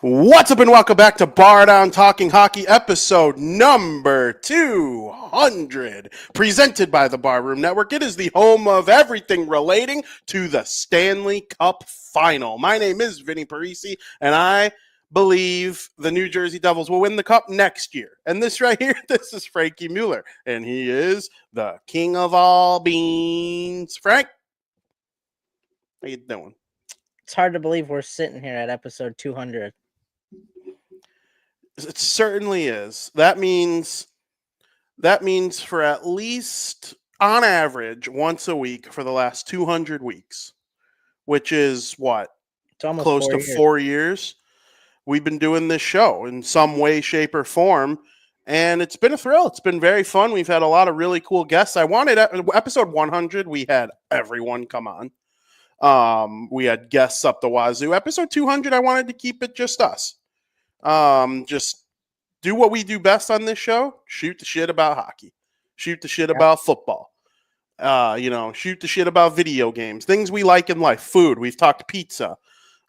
What's up and welcome back to Bardown Talking Hockey episode number 200, presented by the Barroom Network. It is the home of everything relating to the Stanley Cup Final. My name is Vinny Parisi, and I believe the New Jersey Devils will win the Cup next year. And this right here, this is Frankie Mueller, and he is the king of all beans. Frank, how you doing? It's hard to believe we're sitting here at episode 200. It certainly is. That means for at least, on average, once a week for the last 200 weeks, which is what? It's almost close to 4 years. We've been doing this show in some way, shape, or form, and it's been a thrill. It's been very fun. We've had a lot of really cool guests. I wanted episode 100. We had everyone come on. We had guests up the wazoo. Episode 200, I wanted to keep it just us. Just do what we do best on this show. Shoot the shit about hockey. Shoot the shit about football. Shoot the shit about video games. Things we like in life. Food. We've talked pizza.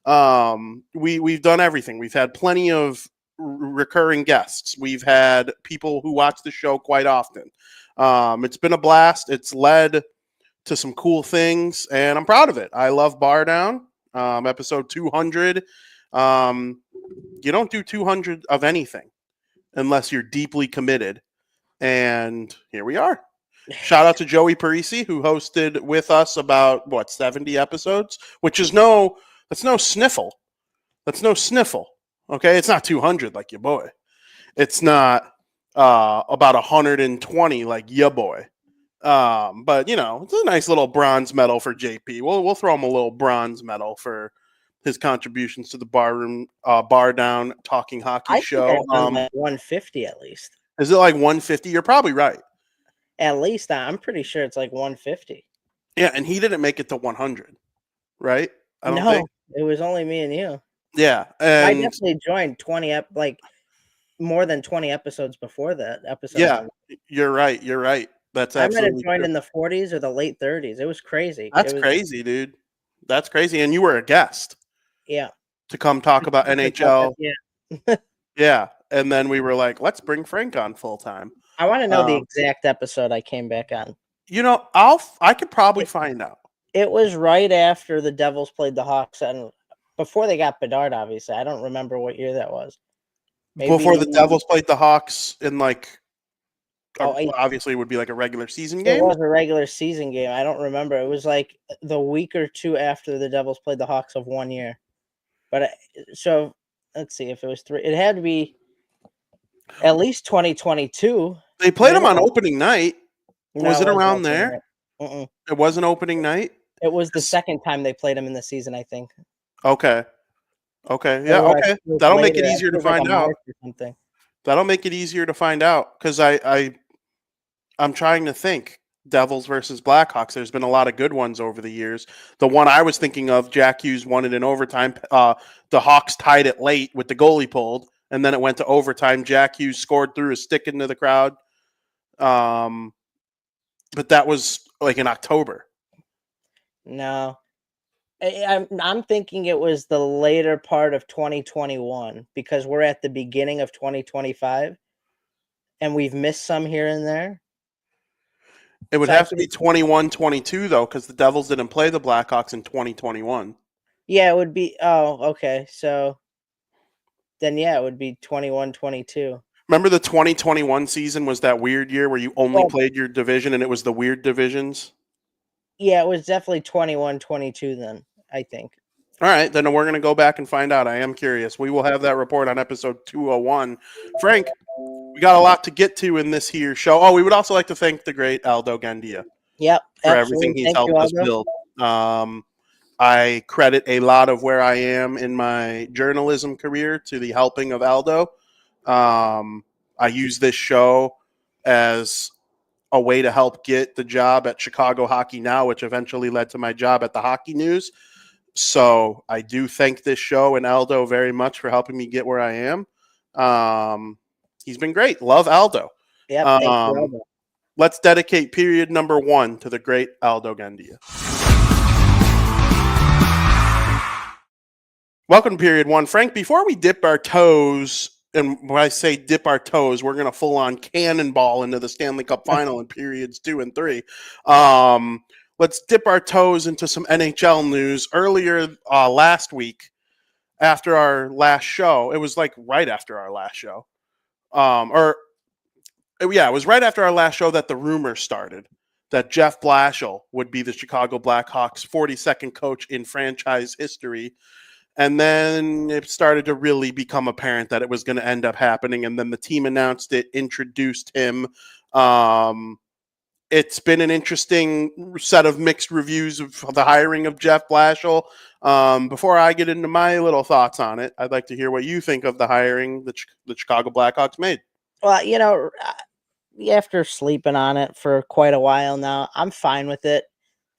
We've done everything. We've had plenty of recurring guests. We've had people who watch the show quite often. It's been a blast. It's led to some cool things, and I'm proud of it. I love Bardown. Episode 200. You don't do 200 of anything unless you're deeply committed. And here we are. Shout out to Joey Parisi, who hosted with us about 70 episodes, which is that's no sniffle. That's no sniffle. Okay. It's not 200 like your boy. It's not about 120 like your boy. But it's a nice little bronze medal for JP. We'll throw him a little bronze medal for his contributions to the Bardown Talking Hockey show. Like 150 at least. Is it like 150? You're probably right. At least I'm pretty sure it's like 150. Yeah, and he didn't make it to 100, right? I don't think. It was only me and you. Yeah, and I definitely joined more than 20 episodes before that episode. Yeah, you're right. That's absolutely I might have joined in the 40s or the late 30s. It was crazy. That's crazy, dude. That's crazy, and you were a guest. Yeah. To come talk about NHL. Yeah. Yeah. And then we were like, let's bring Frank on full time. I want to know the exact episode I came back on. I could probably find out. It was right after the Devils played the Hawks and before they got Bedard, obviously. I don't remember what year that was. Maybe before the Devils played the Hawks in obviously it would be like a regular season game. It was a regular season game. I don't remember. It was like the week or two after the Devils played the Hawks of 1 year. But so let's see if it was 3. It had to be at least 2022. They played them on opening night. Was it around there? It wasn't opening night? It was the second time they played them in the season, I think. Okay. Yeah, okay. That'll make it easier to find out. That'll make it easier to find out because I'm trying to think. Devils versus Blackhawks. There's been a lot of good ones over the years. The one I was thinking of, Jack Hughes won it in overtime. The Hawks tied it late with the goalie pulled, and then it went to overtime. Jack Hughes scored through a stick into the crowd. But that was like in October. No. I'm thinking it was the later part of 2021 because we're at the beginning of 2025 and we've missed some here and there. It would have to be 21-22 though, because the Devils didn't play the Blackhawks in 2021. Yeah, it would be. Oh, okay. So then, yeah, it would be 21-22. Remember the 2021 season was that weird year where you only played your division and it was the weird divisions? Yeah, it was definitely 21-22 then, I think. All right, then we're going to go back and find out. I am curious. We will have that report on episode 201. Frank, we got a lot to get to in this here show. Oh, we would also like to thank the great Aldo Gandia. Yep, for everything he's helped us build. I credit a lot of where I am in my journalism career to the helping of Aldo. I use this show as a way to help get the job at Chicago Hockey Now, which eventually led to my job at the Hockey News. So I do thank this show and Aldo very much for helping me get where I am. He's been great. Love Aldo. Yeah. Aldo. Let's dedicate period number 1 to the great Aldo Gandia. Welcome to period one. Frank, before we dip our toes, and when I say dip our toes, we're going to full on cannonball into the Stanley Cup final in periods 2 and 3. Let's dip our toes into some NHL news. Earlier last week, after our last show, it was like right after our last show. It was right after our last show that the rumor started that Jeff Blashill would be the Chicago Blackhawks' 42nd coach in franchise history. And then it started to really become apparent that it was going to end up happening. And then the team announced it, introduced him. It's been an interesting set of mixed reviews of the hiring of Jeff Blashill. Before I get into my little thoughts on it, I'd like to hear what you think of the hiring that the Chicago Blackhawks made. Well, after sleeping on it for quite a while now, I'm fine with it.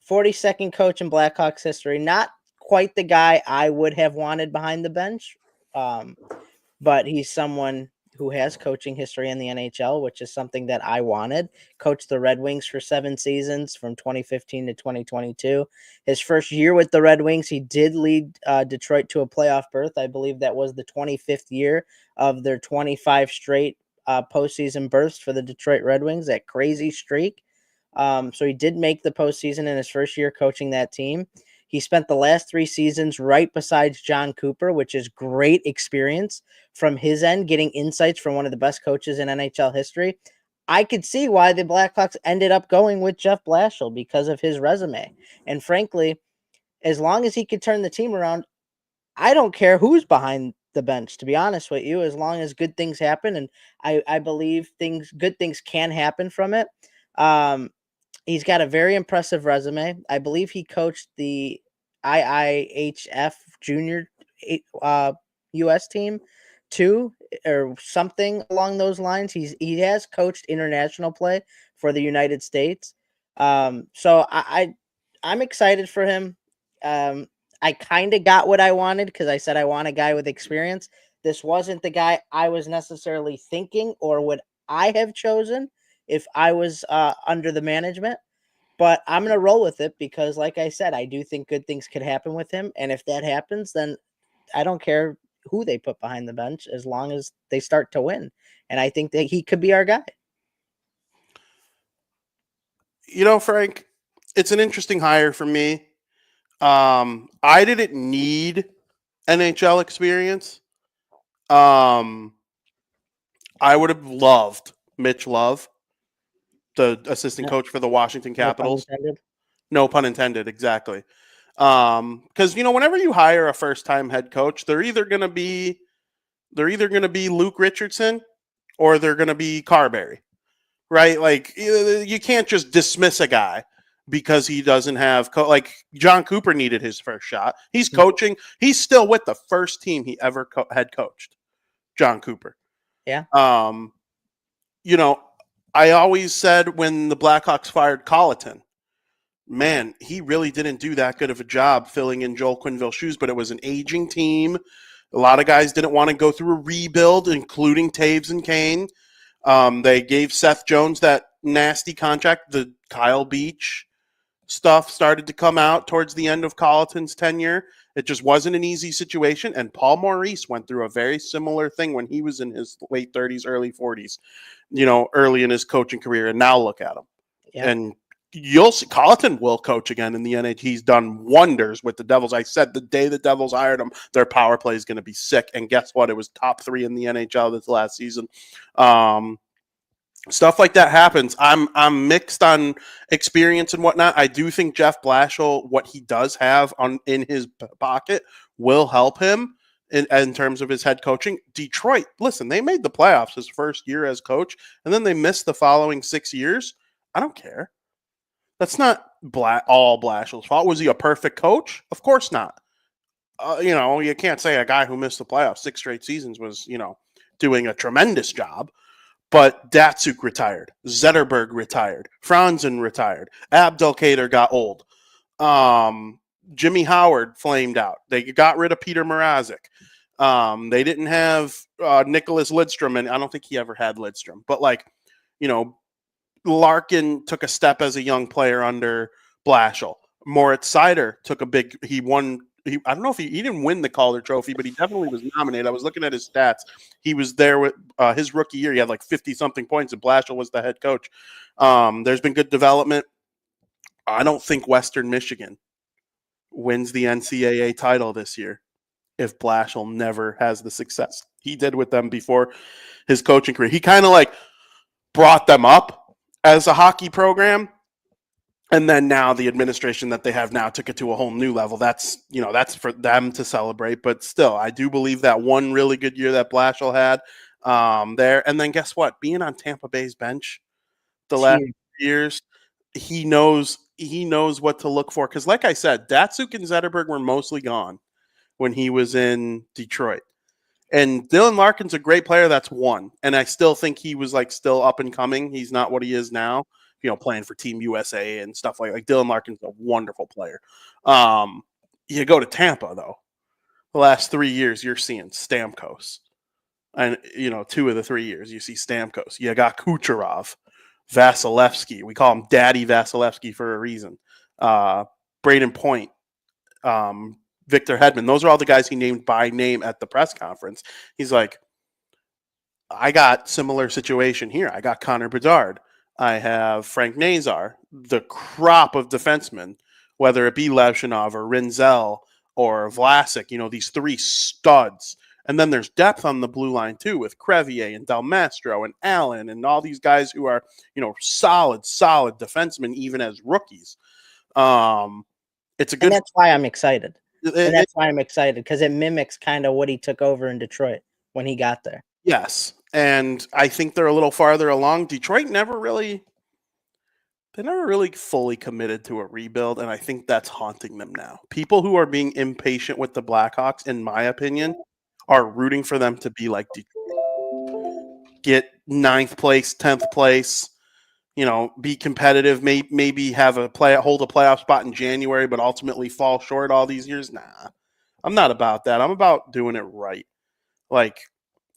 42nd coach in Blackhawks history. Not quite the guy I would have wanted behind the bench, but he's someone who has coaching history in the NHL, which is something that I wanted. Coached the Red Wings for 7 seasons from 2015 to 2022. His first year with the Red Wings, he did lead Detroit to a playoff berth. I believe that was the 25th year of their 25 straight postseason berths for the Detroit Red Wings, that crazy streak. So he did make the postseason in his first year coaching that team. He spent the last 3 seasons right besides John Cooper, which is great experience from his end, getting insights from one of the best coaches in NHL history. I could see why the Blackhawks ended up going with Jeff Blashill because of his resume. And frankly, as long as he could turn the team around, I don't care who's behind the bench, to be honest with you, as long as good things happen. And I believe good things can happen from it. He's got a very impressive resume. I believe he coached the IIHF junior U.S. team too, or something along those lines. He has coached international play for the United States. So I'm excited for him. I kind of got what I wanted because I said I want a guy with experience. This wasn't the guy I was necessarily thinking or would I have chosen if I was under the management. But I'm going to roll with it because, like I said, I do think good things could happen with him. And if that happens, then I don't care who they put behind the bench as long as they start to win. And I think that he could be our guy. Frank, it's an interesting hire for me. I didn't need NHL experience. I would have loved Mitch Love, the assistant coach for the Washington Capitals. No pun intended, exactly. Because whenever you hire a first-time head coach, they're either going to be Luke Richardson or they're going to be Carberry, right? Like you can't just dismiss a guy because he doesn't have like John Cooper needed his first shot. He's coaching. He's still with the first team he ever had coached, John Cooper. Yeah. I always said when the Blackhawks fired Colleton, man, he really didn't do that good of a job filling in Joel Quenneville's shoes, but it was an aging team. A lot of guys didn't want to go through a rebuild, including Taves and Kane. They gave Seth Jones that nasty contract. The Kyle Beach stuff started to come out towards the end of Colleton's tenure. It just wasn't an easy situation. And Paul Maurice went through a very similar thing when he was in his late 30s, early 40s, early in his coaching career. And now look at him. Yeah. And you'll see Colleton will coach again in the NHL. He's done wonders with the Devils. I said the day the Devils hired him, their power play is going to be sick. And guess what? It was top 3 in the NHL this last season. Stuff like that happens. I'm mixed on experience and whatnot. I do think Jeff Blashill, what he does have in his pocket, will help him in terms of his head coaching. Detroit, listen, they made the playoffs his first year as coach, and then they missed the following 6 years. I don't care. That's not all Blashill's fault. Was he a perfect coach? Of course not. You can't say a guy who missed the playoffs 6 straight seasons was, doing a tremendous job. But Datsuk retired. Zetterberg retired. Franzen retired. Abdelkader got old. Jimmy Howard flamed out. They got rid of Peter Mrazek. They didn't have Nicholas Lidstrom, and I don't think he ever had Lidstrom. But, Larkin took a step as a young player under Blashill. Moritz Seider he won I don't know if he didn't win the Calder Trophy, but he definitely was nominated. I was looking at his stats. He was there with his rookie year. He had like 50-something points, and Blashill was the head coach. There's been good development. I don't think Western Michigan wins the NCAA title this year if Blashill never has the success he did with them before his coaching career. He kind of like brought them up as a hockey program. And then now the administration that they have now took it to a whole new level. That's for them to celebrate. But still, I do believe that one really good year that Blashill had there. And then guess what? Being on Tampa Bay's bench the last years, he knows what to look for. Because like I said, Datsuk and Zetterberg were mostly gone when he was in Detroit. And Dylan Larkin's a great player. That's one. And I still think he was like still up and coming. He's not what he is now, playing for Team USA and stuff like Dylan Larkin's a wonderful player. You go to Tampa, though. The last 3 years, you're seeing Stamkos. And, 2 of the 3 years, you see Stamkos. You got Kucherov, Vasilevsky. We call him Daddy Vasilevsky for a reason. Braden Point, Victor Hedman. Those are all the guys he named by name at the press conference. He's like, I got similar situation here. I got Connor Bedard. I have Frank Nazar, the crop of defensemen, whether it be Levshinov or Rinzel or Vlasic, these 3 studs. And then there's depth on the blue line too with Crevier and Del Mastro and Allen and all these guys who are, solid defensemen even as rookies. It's a good. And that's why I'm excited. Because it mimics kind of what he took over in Detroit when he got there. Yes. And I think they're a little farther along. Detroit never really fully committed to a rebuild, and I think that's haunting them now. People who are being impatient with the Blackhawks, in my opinion, are rooting for them to be like Detroit. Get 9th place, 10th place, be competitive, maybe hold a playoff spot in January, but ultimately fall short all these years. Nah, I'm not about that. I'm about doing it right. Like,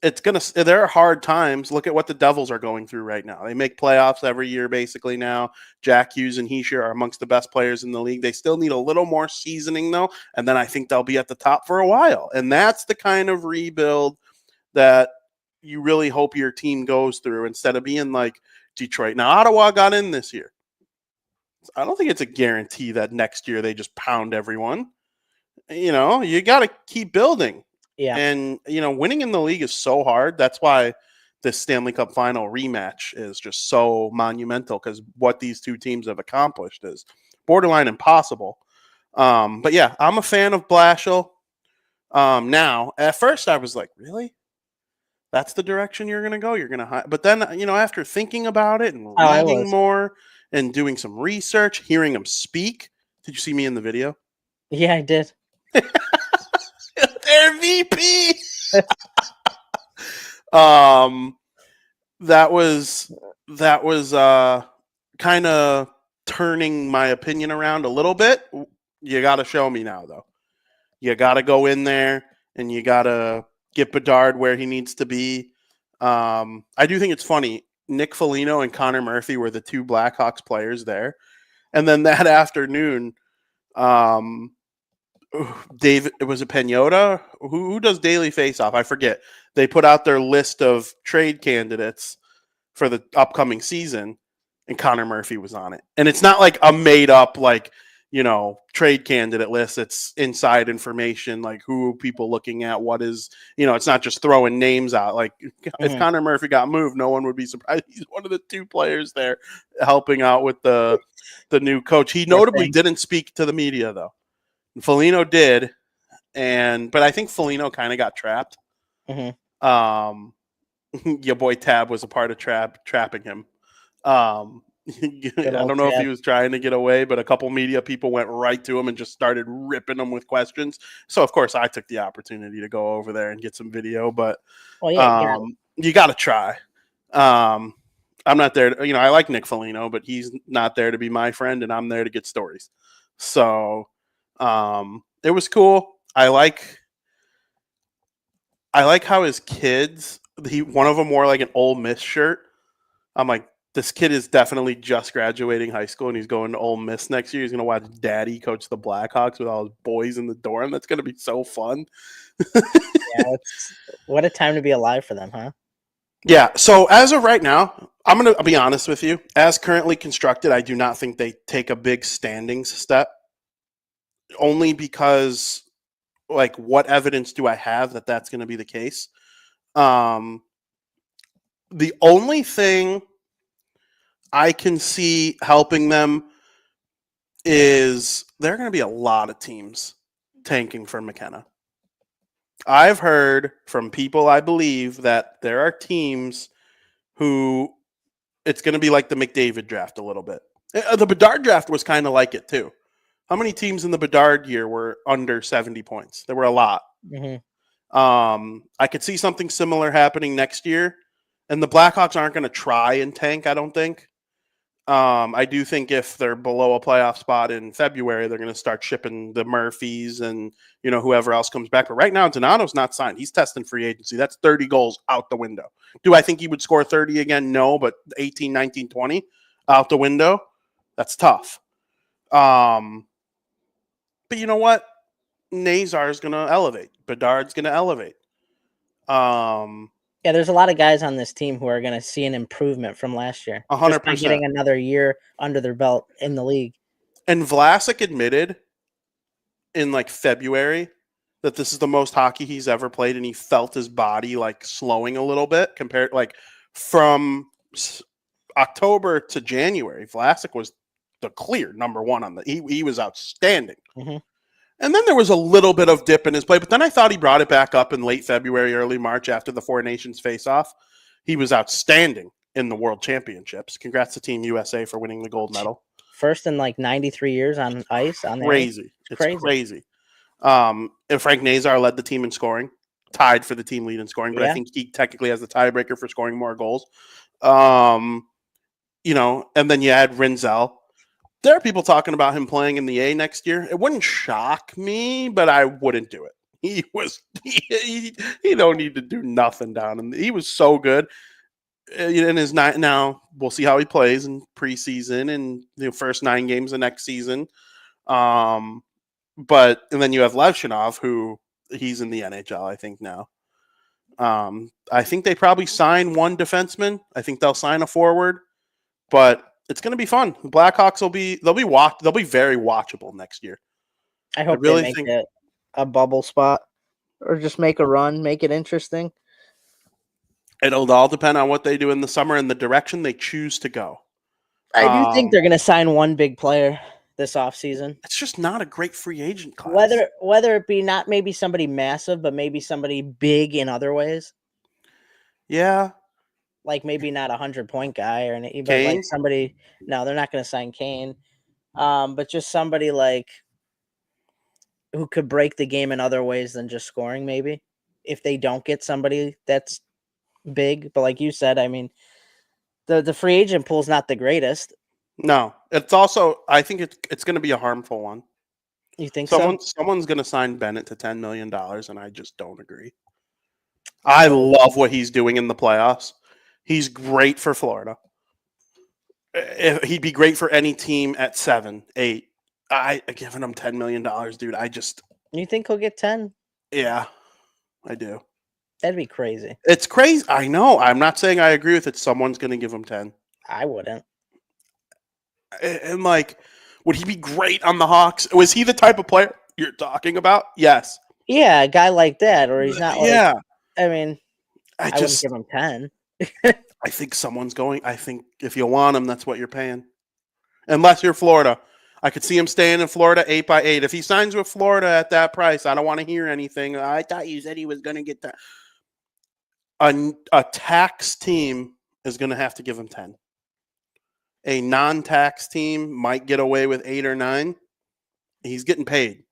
there are hard times. Look at what the Devils are going through right now. They make playoffs every year, basically now. Jack Hughes and Hischier are amongst the best players in the league. They still need a little more seasoning, though, and then I think they'll be at the top for a while. And that's the kind of rebuild that you really hope your team goes through instead of being like Detroit. Now, Ottawa got in this year. I don't think it's a guarantee that next year they just pound everyone. You got to keep building. Yeah. And, winning in the league is so hard. That's why this Stanley Cup final rematch is just so monumental, because what these two teams have accomplished is borderline impossible. But yeah, I'm a fan of Blashill. Now, at first I was like, really? That's the direction you're going to go? You're going to But then, after thinking about it and reading more and doing some research, hearing him speak. Did you see me in the video? Yeah, I did. Their VP. That was kind of turning my opinion around a little bit. You got to show me now, though. You got to go in there and you got to get Bedard where he needs to be. I do think it's funny. Nick Foligno and Connor Murphy were the 2 Blackhawks players there. And then that afternoon, David, was it Pagnotta? Who does Daily Faceoff? I forget. They put out their list of trade candidates for the upcoming season, and Connor Murphy was on it. And it's not like a made up, trade candidate list. It's inside information, like who are people looking at, what is, it's not just throwing names out. Like if Connor Murphy got moved, no one would be surprised. He's one of the 2 players there helping out with the new coach. He notably didn't speak to the media, though. Foligno did, but I think Foligno kind of got trapped. Mm-hmm. Your boy Tab was a part of trapping him. I don't know if he was trying to get away, but a couple media people went right to him and just started ripping him with questions. So, of course, I took the opportunity to go over there and get some video, but you got to try. I'm not there. I like Nick Foligno, but he's not there to be my friend, and I'm there to get stories. So it was cool. I like how his kids, one of them wore like an Ole Miss shirt. I'm like, this kid is definitely just graduating high school and he's going to Ole Miss next year. He's going to watch daddy coach the Blackhawks with all his boys in the dorm. That's going to be so fun. Yeah, what a time to be alive for them, huh? Yeah. So as of right now, I'm going to be honest with you. As currently constructed, I do not think they take a big standings step. Only because, like, what evidence do I have that that's going to be the case? The only thing I can see helping them is there are going to be a lot of teams tanking for McKenna. I've heard from people I believe that there are teams who it's going to be like the McDavid draft a little bit. The Bedard draft was kind of like it too. How many teams in the Bedard year were under 70 points? There were a lot. Mm-hmm. I could see something similar happening next year, and the Blackhawks aren't going to try and tank, I don't think. I do think if they're below a playoff spot in February, they're going to start shipping the Murphys and, you know, whoever else comes back. But right now, Donato's not signed. He's testing free agency. That's 30 goals out the window. Do I think he would score 30 again? No, but 18, 19, 20 out the window, that's tough. But you know what? Nazar's going to elevate. Bedard's going to elevate. Yeah, there's a lot of guys on this team who are going to see an improvement from last year. 100%. Just by getting another year under their belt in the league. And Vlasic admitted in like February that this is the most hockey he's ever played, and he felt his body like slowing a little bit compared like from October to January. Vlasic was the clear number one on the. He was outstanding. Mm-hmm. And then there was a little bit of dip in his play, but then I thought he brought it back up in late February, early March after the Four Nations face-off. He was outstanding in the World Championships. Congrats to Team USA for winning the gold medal. First in like 93 years on ice. Crazy. It's crazy. And Frank Nazar led the team in scoring, tied for the team lead in scoring, but I think he technically has the tiebreaker for scoring more goals. You know, and then you add Rinzel. There are people talking about him playing in the A next year. It wouldn't shock me, but I wouldn't do it. He don't need to do nothing down, and he was so good in his night. Now we'll see how he plays in preseason and the first 9 games of next season. But and then you have Levshinov, who he's in the NHL, I think now. I think they probably sign one defenseman. I think they'll sign a forward, but it's going to be fun. The Blackhawks they'll be very watchable next year. I hope they make it a bubble spot or just make a run, make it interesting. It'll all depend on what they do in the summer and the direction they choose to go. I do think they're going to sign one big player this offseason. It's just not a great free agent class. Whether it be not maybe somebody massive, but maybe somebody big in other ways. Yeah. Like maybe not 100-point guy or anything, but like somebody. No, they're not going to sign Kane. But just somebody like who could break the game in other ways than just scoring. Maybe if they don't get somebody that's big, but like you said, I mean, the free agent pool is not the greatest. No, it's also I think it's going to be a harmful one. You think someone's going to sign Bennett to $10 million, and I just don't agree. I love what he's doing in the playoffs. He's great for Florida. He'd be great for any team at 7, 8. I giving him $10 million, dude. You think he'll get 10? Yeah, I do. That'd be crazy. It's crazy. I know. I'm not saying I agree with it. Someone's going to give him 10. I wouldn't. And like, would he be great on the Hawks? Was he the type of player you're talking about? Yes. Yeah, a guy like that, or he's not. Yeah. I mean, I wouldn't give him 10. I think someone's going. I think if you want him, that's what you're paying. Unless you're Florida. I could see him staying in Florida 8x8. If he signs with Florida at that price, I don't want to hear anything. I thought you said he was going to get that. A tax team is going to have to give him 10. A non-tax team might get away with 8 or 9. He's getting paid.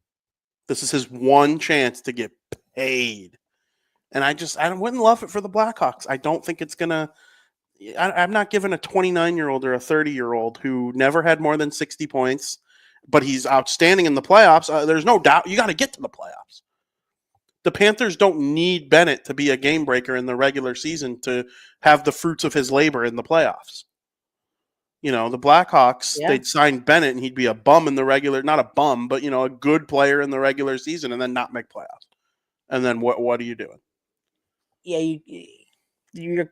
This is his one chance to get paid. And I wouldn't love it for the Blackhawks. I don't think it's going to – I'm not giving a 29-year-old or a 30-year-old who never had more than 60 points, but he's outstanding in the playoffs. There's no doubt you got to get to the playoffs. The Panthers don't need Bennett to be a game breaker in the regular season to have the fruits of his labor in the playoffs. The Blackhawks, Yeah. they'd sign Bennett and he'd be a bum in the not a bum, but a good player in the regular season and then not make playoffs. And then what are you doing? Yeah,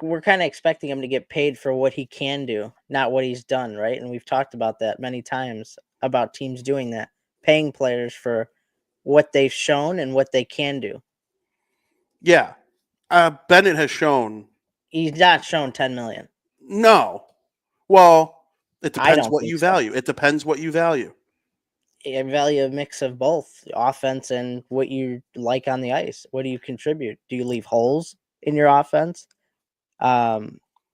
we're kind of expecting him to get paid for what he can do, not what he's done, right? And we've talked about that many times about teams doing that, paying players for what they've shown and what they can do. Yeah. Bennett has shown. He's not shown 10 million. No. Well, it I depends don't what think you so. value. It depends what you value. I value a mix of both offense and what you like on the ice. What do you contribute? Do you leave holes in your offense?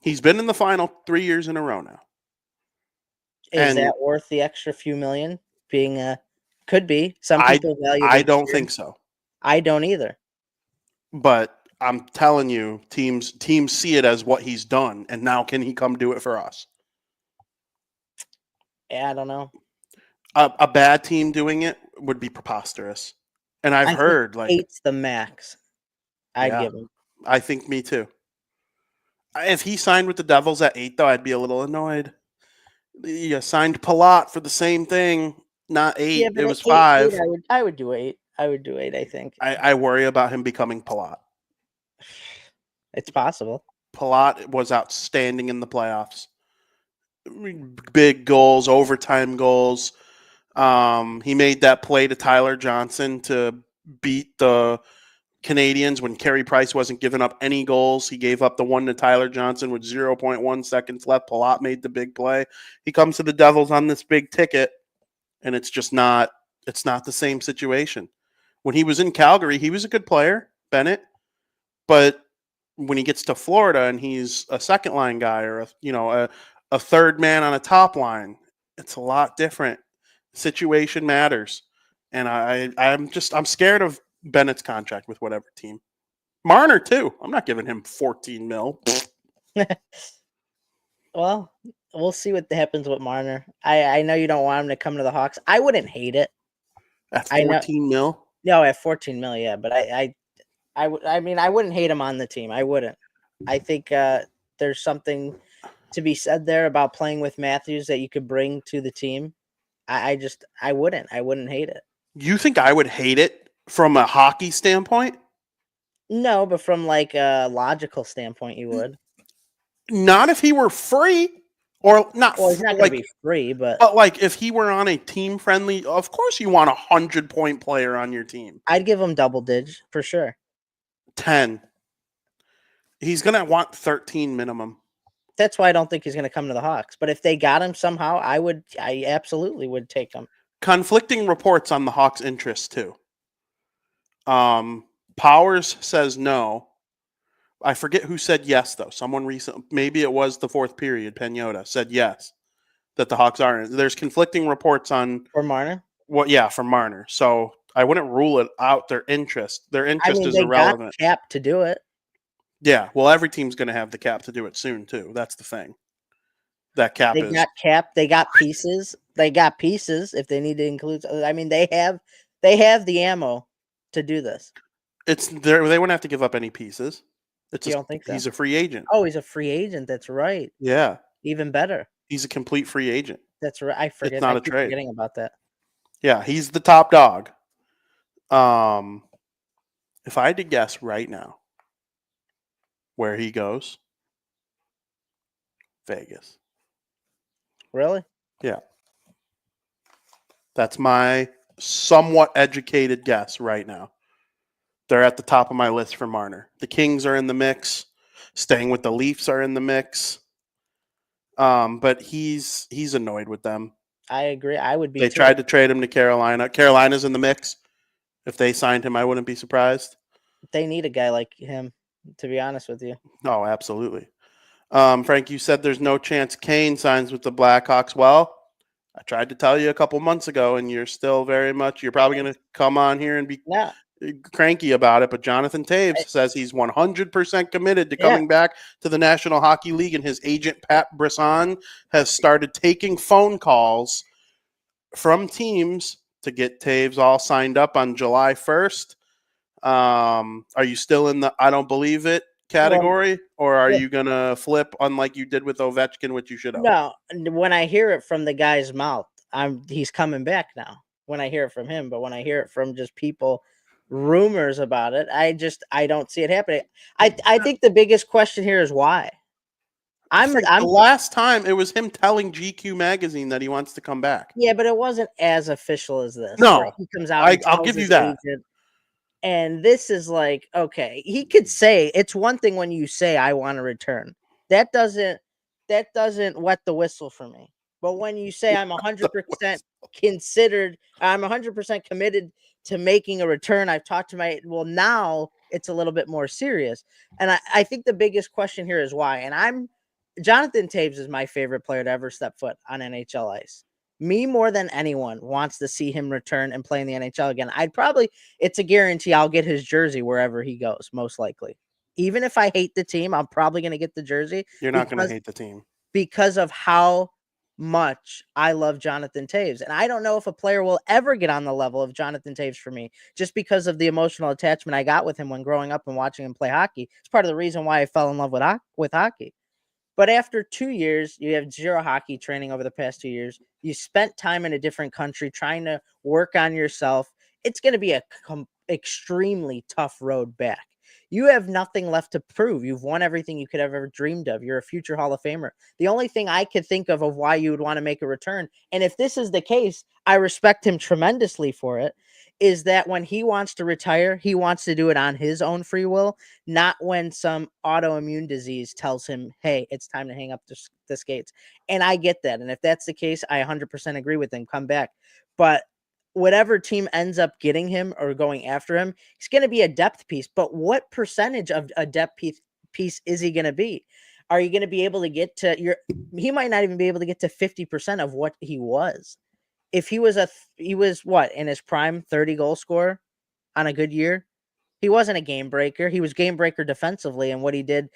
He's been in the final 3 years in a row now. Is And that worth the extra few million? Could be. Some I people value the I don't experience. think so. I don't either. But I'm telling you, teams see it as what he's done, and now can he come do it for us? Yeah, I don't know. A bad team doing it would be preposterous. And I've I think heard, like, 8's the max I'd yeah, give him. I think me too. If he signed with the Devils at 8, though, I'd be a little annoyed. You signed Palat for the same thing, not 8. Yeah, It but at was 8, 5. I would do 8. I would do 8, I think. I worry about him becoming Palat. It's possible. Palat was outstanding in the playoffs. Big goals, overtime goals. He made that play to Tyler Johnson to beat the Canadians when Carey Price wasn't giving up any goals. He gave up the one to Tyler Johnson with 0.1 seconds left. Palat made the big play. He comes to the Devils on this big ticket, and it's not the same situation. When he was in Calgary, he was a good player, Bennett, but when he gets to Florida and he's a second line guy or a third man on a top line, it's a lot different. Situation matters, and I'm scared of Bennett's contract with whatever team. Marner too. I'm not giving him 14 mil. Well, we'll see what happens with Marner. I know you don't want him to come to the Hawks. I wouldn't hate it. At I know. 14 mil. No, at 14 mil, yeah, but I mean, I wouldn't hate him on the team. I wouldn't. I think there's something to be said there about playing with Matthews that you could bring to the team. I wouldn't hate it. You think I would hate it from a hockey standpoint? No, but from like a logical standpoint, you would. Not if he were free, or not. Well, he's not going to be free, but like if he were on a team friendly, of course you want 100-point player on your team. I'd give him double digits for sure. 10. He's gonna want 13 minimum. That's why I don't think he's going to come to the Hawks. But if they got him somehow, I absolutely would take him. Conflicting reports on the Hawks' interest too. Powers says no. I forget who said yes though. Someone recent, maybe it was the fourth period. Peñota said yes that the Hawks aren't. There's conflicting reports on For Marner. from Marner. So I wouldn't rule it out. Their interest is they irrelevant. got cap to do it. Yeah, well, every team's going to have the cap to do it soon too. That's the thing. That cap They got cap. They got pieces. They got pieces if they need to include. I mean, they have the ammo to do this. It's there. They wouldn't have to give up any pieces. You don't think so? He's a free agent. Oh, he's a free agent. That's right. Yeah, Even better. he's a complete free agent. That's right. I forget. It's not I a keep trade. forgetting about that. Yeah, he's the top dog. If I had to guess right now where he goes, Vegas. Really? Yeah. That's my somewhat educated guess right now. They're at the top of my list for Marner. The Kings are in the mix. Staying with the Leafs are in the mix. But he's annoyed with them. I agree. I would be. They tried to trade him to Carolina. Carolina's in the mix. If they signed him, I wouldn't be surprised. They need a guy like him, to be honest with you. Oh, absolutely. Frank, you said there's no chance Kane signs with the Blackhawks. Well, I tried to tell you a couple months ago, and you're still you're probably going to come on here and be cranky about it. But Jonathan Taves says he's 100% committed to coming back to the National Hockey League, and his agent, Pat Brisson, has started taking phone calls from teams to get Taves all signed up on July 1st. Are you still in the I don't believe it category, or are you gonna flip unlike you did with Ovechkin, which you should have? No, when I hear it from the guy's mouth, he's coming back now. When I hear it from him, but when I hear it from just people, rumors about it, I don't see it happening. I think the biggest question here is why. The last time it was him telling GQ magazine that he wants to come back. Yeah, but it wasn't as official as this. No, where he comes out. And I'll give you that. Agent, and this is like, okay, he could say it's one thing when you say I want to return. That doesn't wet the whistle for me. But when you say I'm 100% considered, I'm 100% committed to making a return. I've talked to now it's a little bit more serious. And I think the biggest question here is why. And Jonathan Toews is my favorite player to ever step foot on NHL ice. Me more than anyone wants to see him return and play in the NHL again. It's a guarantee I'll get his jersey wherever he goes, most likely. Even if I hate the team, I'm probably going to get the jersey. You're not going to hate the team. Because of how much I love Jonathan Toews. And I don't know if a player will ever get on the level of Jonathan Toews for me, just because of the emotional attachment I got with him when growing up and watching him play hockey. It's part of the reason why I fell in love with hockey. But after 2 years, you have zero hockey training over the past 2 years. You spent time in a different country trying to work on yourself. It's going to be a extremely tough road back. You have nothing left to prove. You've won everything you could have ever dreamed of. You're a future Hall of Famer. The only thing I could think of why you would want to make a return, and if this is the case, I respect him tremendously for it, is that when he wants to retire, he wants to do it on his own free will, not when some autoimmune disease tells him, hey, it's time to hang up the skates. And I get that. And if that's the case, I 100% agree with him. Come back. But whatever team ends up getting him or going after him, he's going to be a depth piece. But what percentage of a depth piece is he going to be? Are you going to be able to get to he might not even be able to get to 50% of what he was. If he was what in his prime 30 goal scorer on a good year, he wasn't a game breaker. He was game breaker defensively and what he did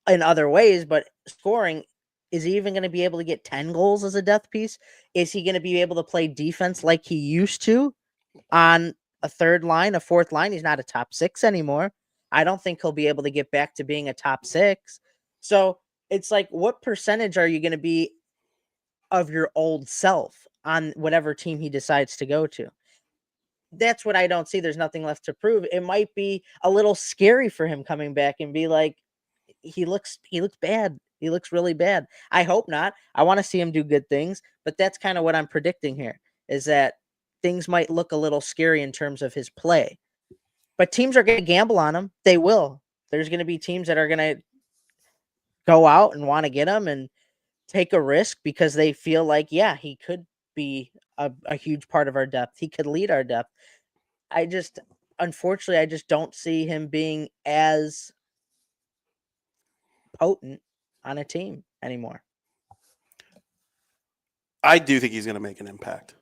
in other ways, but scoring, is he even going to be able to get 10 goals as a depth piece? Is he going to be able to play defense like he used to on a third line, a fourth line? He's not a top 6 anymore. I don't think he'll be able to get back to being a top 6. So it's like, what percentage are you going to be of your old self on whatever team he decides to go to? That's what I don't see. There's nothing left to prove. It might be a little scary for him coming back and be like, he looks bad. He looks really bad. I hope not. I want to see him do good things, but that's kind of what I'm predicting here, is that things might look a little scary in terms of his play. But teams are going to gamble on him. They will. There's going to be teams that are going to go out and want to get him and take a risk because they feel like, yeah, he could be a huge part of our depth. He could lead our depth. Unfortunately, I just don't see him being as potent on a team anymore. I do think he's going to make an impact.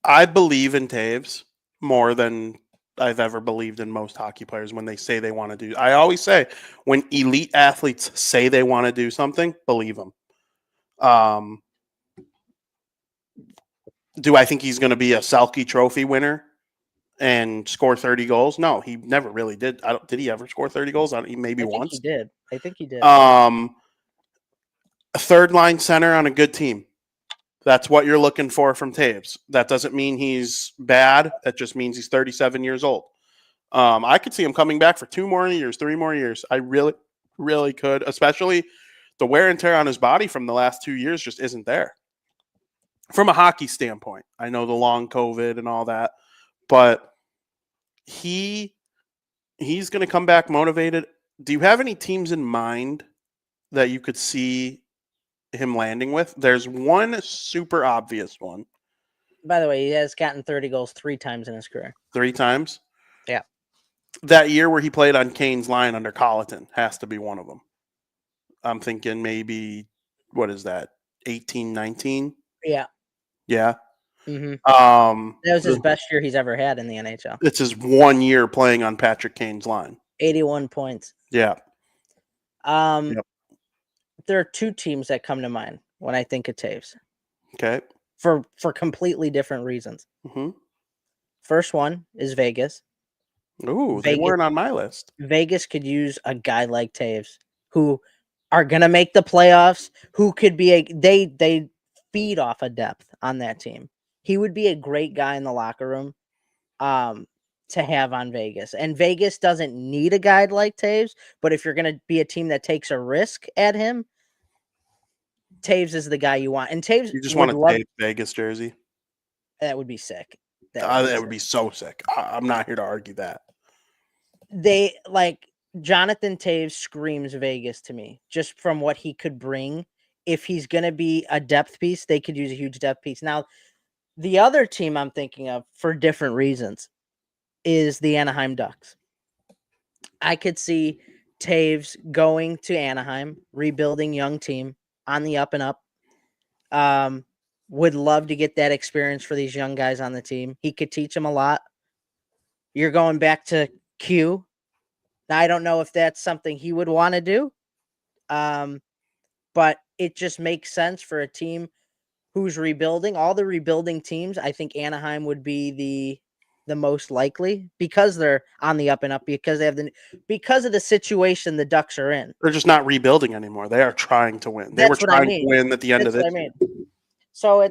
I believe in Toews more than I've ever believed in most hockey players when they say they want to do. I always say when elite athletes say they want to do something, believe them. Do I think he's going to be a Selke Trophy winner and score 30 goals? No, he never really did. Did he ever score 30 goals? Maybe once. He did. I think he did. A third line center on a good team. That's what you're looking for from Toews. That doesn't mean he's bad. That just means he's 37 years old. I could see him coming back for 2 more years, 3 more years. I really, really could, especially the wear and tear on his body from the last 2 years just isn't there. From a hockey standpoint, I know the long COVID and all that, but he's going to come back motivated. Do you have any teams in mind that you could see him landing with? There's one super obvious one. By the way, he has gotten 30 goals 3 times in his career. 3 times? Yeah. That year where he played on Kane's line under Colleton has to be one of them. I'm thinking maybe, what is that, 18, 19? Yeah. Yeah. Mm-hmm. That was his best year he's ever had in the NHL. It's his 1 year playing on Patrick Kane's line. 81 points. Yeah. Yep. There are 2 teams that come to mind when I think of Toews. Okay. For completely different reasons. Mm-hmm. First one is Vegas. Ooh, they Vegas weren't on my list. Vegas could use a guy like Taves who are gonna make the playoffs, who could be they feed off of depth on that team. He would be a great guy in the locker room to have on Vegas. And Vegas doesn't need a guy like Taves, but if you're gonna be a team that takes a risk at him, Taves is the guy you want. And Taves You just want would a love Taves Vegas jersey. that would be sick. That would be That sick. would be so sick. I'm not here to argue that. They like Jonathan Taves screams Vegas to me, just from what he could bring. If he's gonna be a depth piece, they could use a huge depth piece. Now, the other team I'm thinking of for different reasons is the Anaheim Ducks. I could see Taves going to Anaheim, rebuilding young team on the up and up. Would love to get that experience for these young guys on the team. He could teach them a lot. You're going back to Q. Now, I don't know if that's something he would want to do, but it just makes sense for a team who's rebuilding. All the rebuilding teams, I think Anaheim would be the most likely because they're on the up and up because of the situation the Ducks are in. They're just not rebuilding anymore. They are trying to win. They were That's what I trying to mean. win at the end That's of what this. I mean. So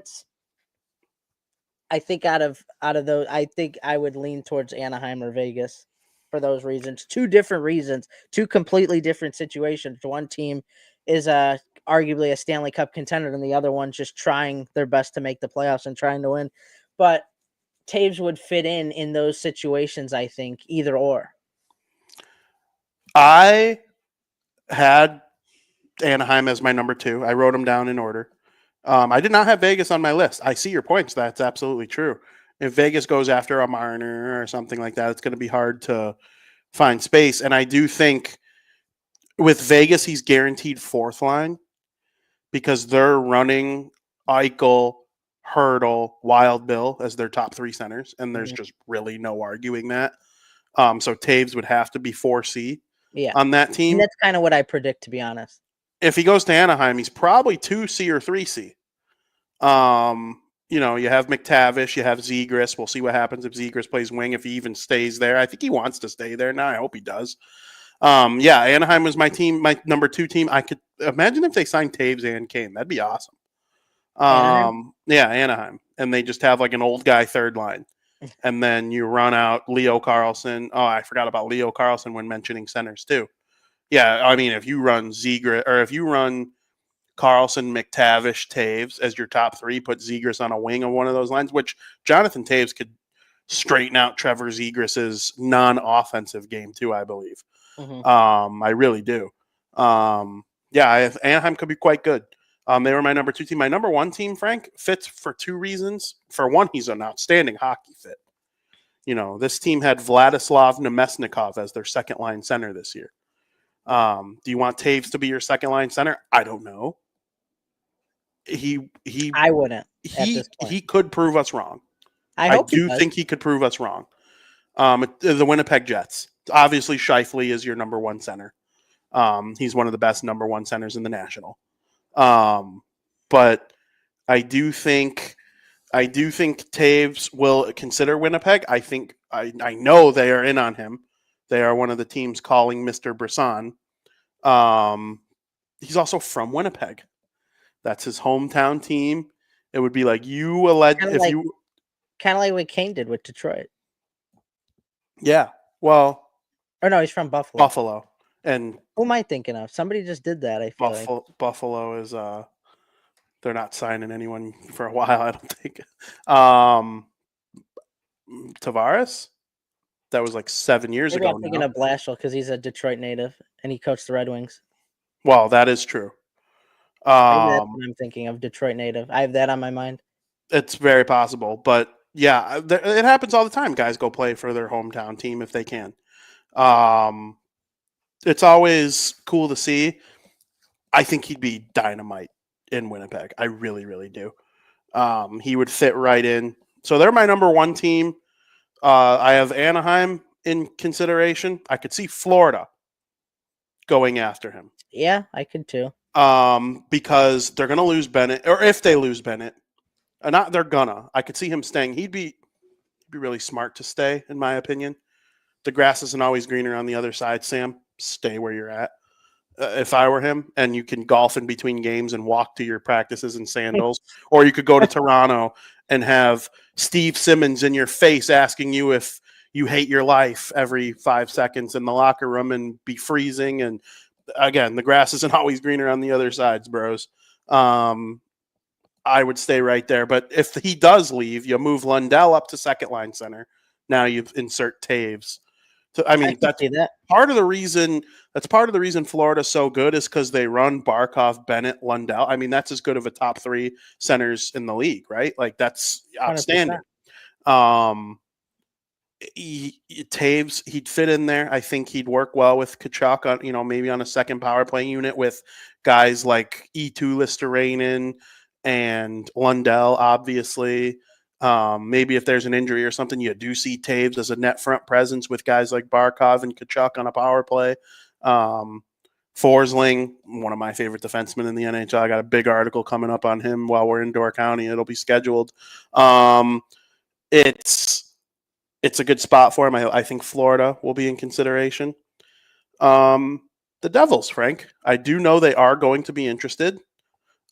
I think out of those, I think I would lean towards Anaheim or Vegas for those reasons. Two different reasons, two completely different situations. One team is arguably a Stanley Cup contender, and the other one's just trying their best to make the playoffs and trying to win. But Taves would fit in those situations, I think, either or. I had Anaheim as my number 2. I wrote them down in order. I did not have Vegas on my list. I see your points. That's absolutely true. If Vegas goes after a Marner or something like that, it's going to be hard to find space. And I do think with Vegas, he's guaranteed fourth line because they're running Eichel, Hurdle, Wild Bill as their top 3 centers, and there's just really no arguing that. So Taves would have to be 4C on that team. And that's kind of what I predict, to be honest. If he goes to Anaheim, he's probably 2C or 3C. You have McTavish, you have Zegras. We'll see what happens if Zegras plays wing, if he even stays there. I think he wants to stay there now. I hope he does. Anaheim was my team, my number 2 team. I could imagine if they signed Taves and Kane. That'd be awesome. Anaheim. And they just have like an old guy third line. And then you run out Leo Carlson. Oh, I forgot about Leo Carlson when mentioning centers too. Yeah, I mean, if you run Zegras or if you run Carlson, McTavish, Taves as your top 3, put Zegras on a wing of one of those lines, which Jonathan Taves could straighten out Trevor Zegras' non-offensive game too, I believe. I really do. Anaheim could be quite good. They were my number 2 team. My number 1 team, Frank, fits for 2 reasons. For one, he's an outstanding hockey fit. This team had Vladislav Nemesnikov as their second line center this year. Do you want Taves to be your second line center? I don't know. I wouldn't. He could prove us wrong. I do think he could prove us wrong. The Winnipeg Jets. Obviously, Scheifele is your number 1 center. He's one of the best number 1 centers in the National. But I do think Taves will consider Winnipeg. I know they are in on him. They are one of the teams calling Mr. Brisson. He's also from Winnipeg. That's his hometown team. It would be like kind of like what Kane did with Detroit. Yeah. Well, or no, he's from Buffalo. Buffalo. And who am I thinking of? Somebody just did that. I feel like Buffalo is they're not signing anyone for a while, I don't think. Tavares? That was like 7 years ago. I'm thinking of Blashill because he's a Detroit native and he coached the Red Wings. Well, that is true. That's what I'm thinking of, Detroit native. I have that on my mind. It's very possible, but yeah, it happens all the time. Guys go play for their hometown team if they can. It's always cool to see. I think he'd be dynamite in Winnipeg. I really, really do. He would fit right in. So they're my number 1 team. I have Anaheim in consideration. I could see Florida going after him. Yeah, I could too. Because they're going to lose Bennett, or if they lose Bennett, they're gonna. I could see him staying. He'd be really smart to stay, in my opinion. the grass isn't always greener on the other side, Sam. Stay where you're at. If I were him, and you can golf in between games and walk to your practices in sandals, or you could go to Toronto and have Steve Simmons in your face asking you if you hate your life every 5 seconds in the locker room and be freezing. And again, the grass isn't always greener on the other sides, bros. I would stay right there. But if he does leave, you move Lundell up to second line center. Now you insert Taves. So, I mean, can see that. part of the reason. That's part of the reason Florida's so good is because they run Barkov, Bennett, Lundell. I mean, that's as good of a top 3 centers in the league, right? Like that's outstanding. 100%. Taves, he'd fit in there. I think he'd work well with Kachuk on, maybe on a second power play unit with guys like E2 Listerainen and Lundell, obviously. Maybe if there's an injury or something, you do see Taves as a net front presence with guys like Barkov and Kachuk on a power play. Forsling, one of my favorite defensemen in the NHL. I got a big article coming up on him while we're in Door County. It'll be scheduled. It's a good spot for him. I think Florida will be in consideration. The Devils, Frank, I do know they are going to be interested.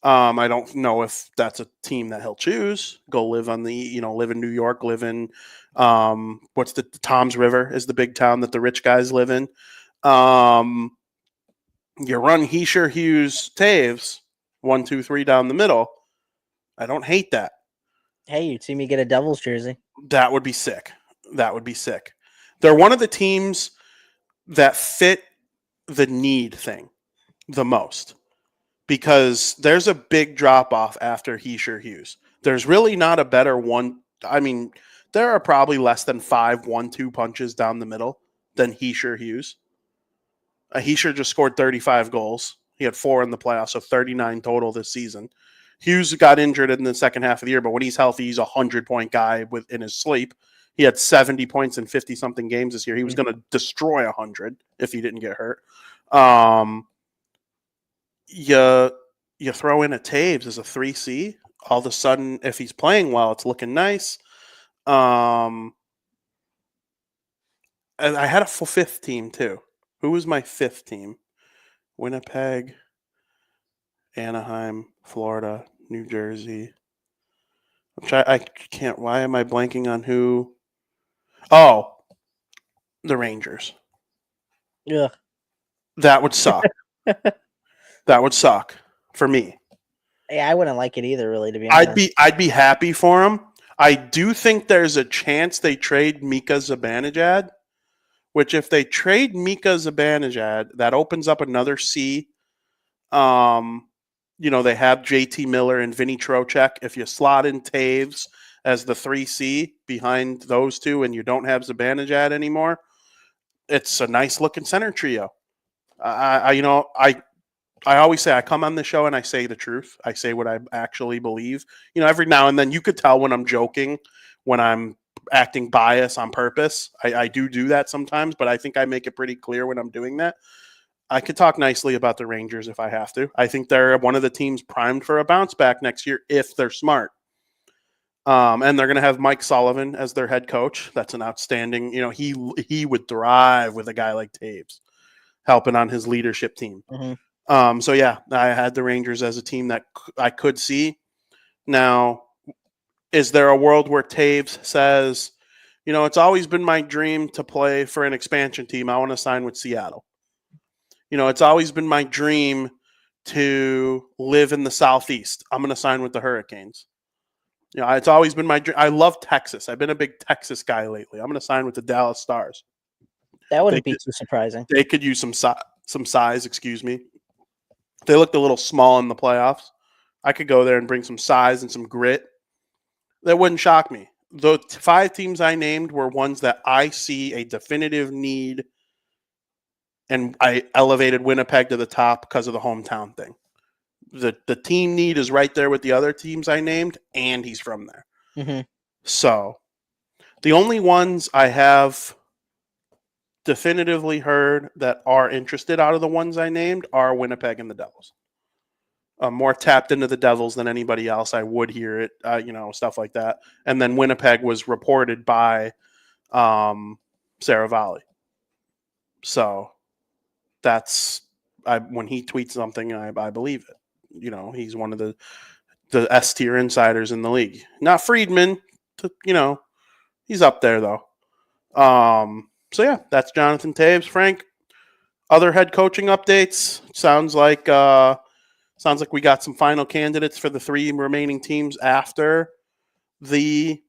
I don't know if that's a team that he'll choose. Go live on live in New York, live in what's the Tom's River is the big town that the rich guys live in. You run Heischer, Hughes, Taves, 1, 2, 3 down the middle. I don't hate that. Hey, you'd see me get a Devils jersey. That would be sick. They're one of the teams that fit the need thing the most because there's a big drop off after Heischer, Hughes. There's really not a better one. I mean, there are probably less than 5 1-2 punches down the middle than Heischer, Hughes. Heischer just scored 35 goals. He had 4 in the playoffs, so 39 total this season. Hughes got injured in the second half of the year, but when he's healthy, he's a 100-point guy in his sleep. He had 70 points in 50-something games this year. He was going to destroy 100 if he didn't get hurt. You throw in a Taves as a 3C. All of a sudden, if he's playing well, it's looking nice. And I had a full 5th team, too. Who was my 5th team? Winnipeg, Anaheim, Florida, New Jersey. I can't. Why am I blanking on who? Oh, the Rangers. Yeah. That would suck. That would suck for me. Yeah, I wouldn't like it either, really, to be honest. I'd be happy for him. I do think there's a chance they trade Mika Zibanejad, which if they trade Mika Zibanejad, that opens up another C. They have JT Miller and Vinny Trocheck. If you slot in Taves as the 3C behind those two and you don't have Zibanejad anymore, it's a nice looking center trio. I always say I come on the show and I say the truth. I say what I actually believe. Every now and then you could tell when I'm joking, when I'm acting bias on purpose. I do that sometimes, but I think I make it pretty clear when I'm doing that. I could talk nicely about the Rangers if I have to. I think they're one of the teams primed for a bounce back next year if they're smart. And they're going to have Mike Sullivan as their head coach. That's an outstanding, he would thrive with a guy like Taves helping on his leadership team. Mm-hmm. So yeah, I had the Rangers as a team that I could see. Now, is there a world where Taves says, it's always been my dream to play for an expansion team. I want to sign with Seattle. It's always been my dream to live in the Southeast. I'm going to sign with the Hurricanes. It's always been my dream. I love Texas. I've been a big Texas guy lately. I'm going to sign with the Dallas Stars. That wouldn't be too surprising. They could use some size, excuse me. They looked a little small in the playoffs. I could go there and bring some size and some grit. That wouldn't shock me. The 5 teams I named were ones that I see a definitive need, and I elevated Winnipeg to the top because of the hometown thing. The team need is right there with the other teams I named, and he's from there. Mm-hmm. So the only ones I have definitively heard that are interested out of the ones I named are Winnipeg and the Devils. I'm more tapped into the Devils than anybody else. I would hear it, stuff like that. And then Winnipeg was reported by Saravalli. So that's when he tweets something, I believe it. You know, he's one of the S tier insiders in the league. Not Friedman, he's up there though. So yeah, that's Jonathan Taves. Frank, other head coaching updates. Sounds like we got some final candidates for the 3 remaining teams after the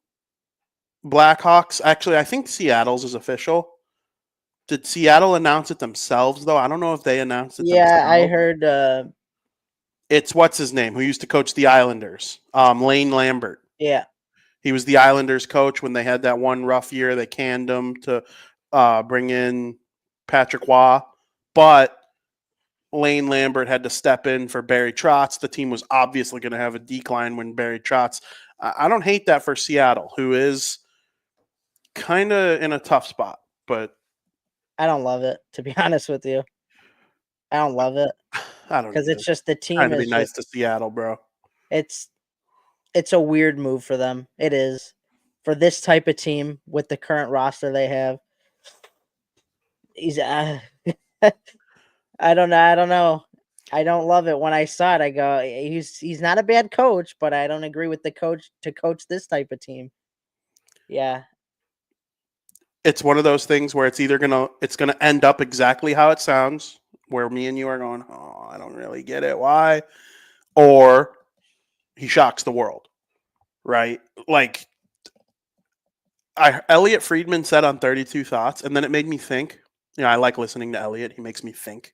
Blackhawks. Actually, I think Seattle's is official. Did Seattle announce it themselves, though? I don't know if they announced it Yeah, I themselves. heard. It's what's his name, who used to coach the Islanders, Lane Lambert. Yeah, He was the Islanders coach when they had that one rough year. They canned him to bring in Patrick Waugh. But Lane Lambert had to step in for Barry Trotz. The team was obviously going to have a decline when Barry Trotz. I don't hate that for Seattle, who is kind of in a tough spot. But I don't love it, to be honest with you. I don't love it I don't because either. it's just the team Trying to be is nice just to Seattle, bro. it's a weird move for them. It is for this type of team with the current roster they have. He's I don't know. I don't know. I don't love it. When I saw it, I go, he's not a bad coach, but I don't agree with the coach to coach this type of team. Yeah, It's one of those things where it's gonna end up exactly how it sounds, where me and you are going, oh, I don't really get it, why, or he shocks the world, right? Like Elliot Friedman said on 32 Thoughts, and then it made me think. I like listening to Elliot. He makes me think.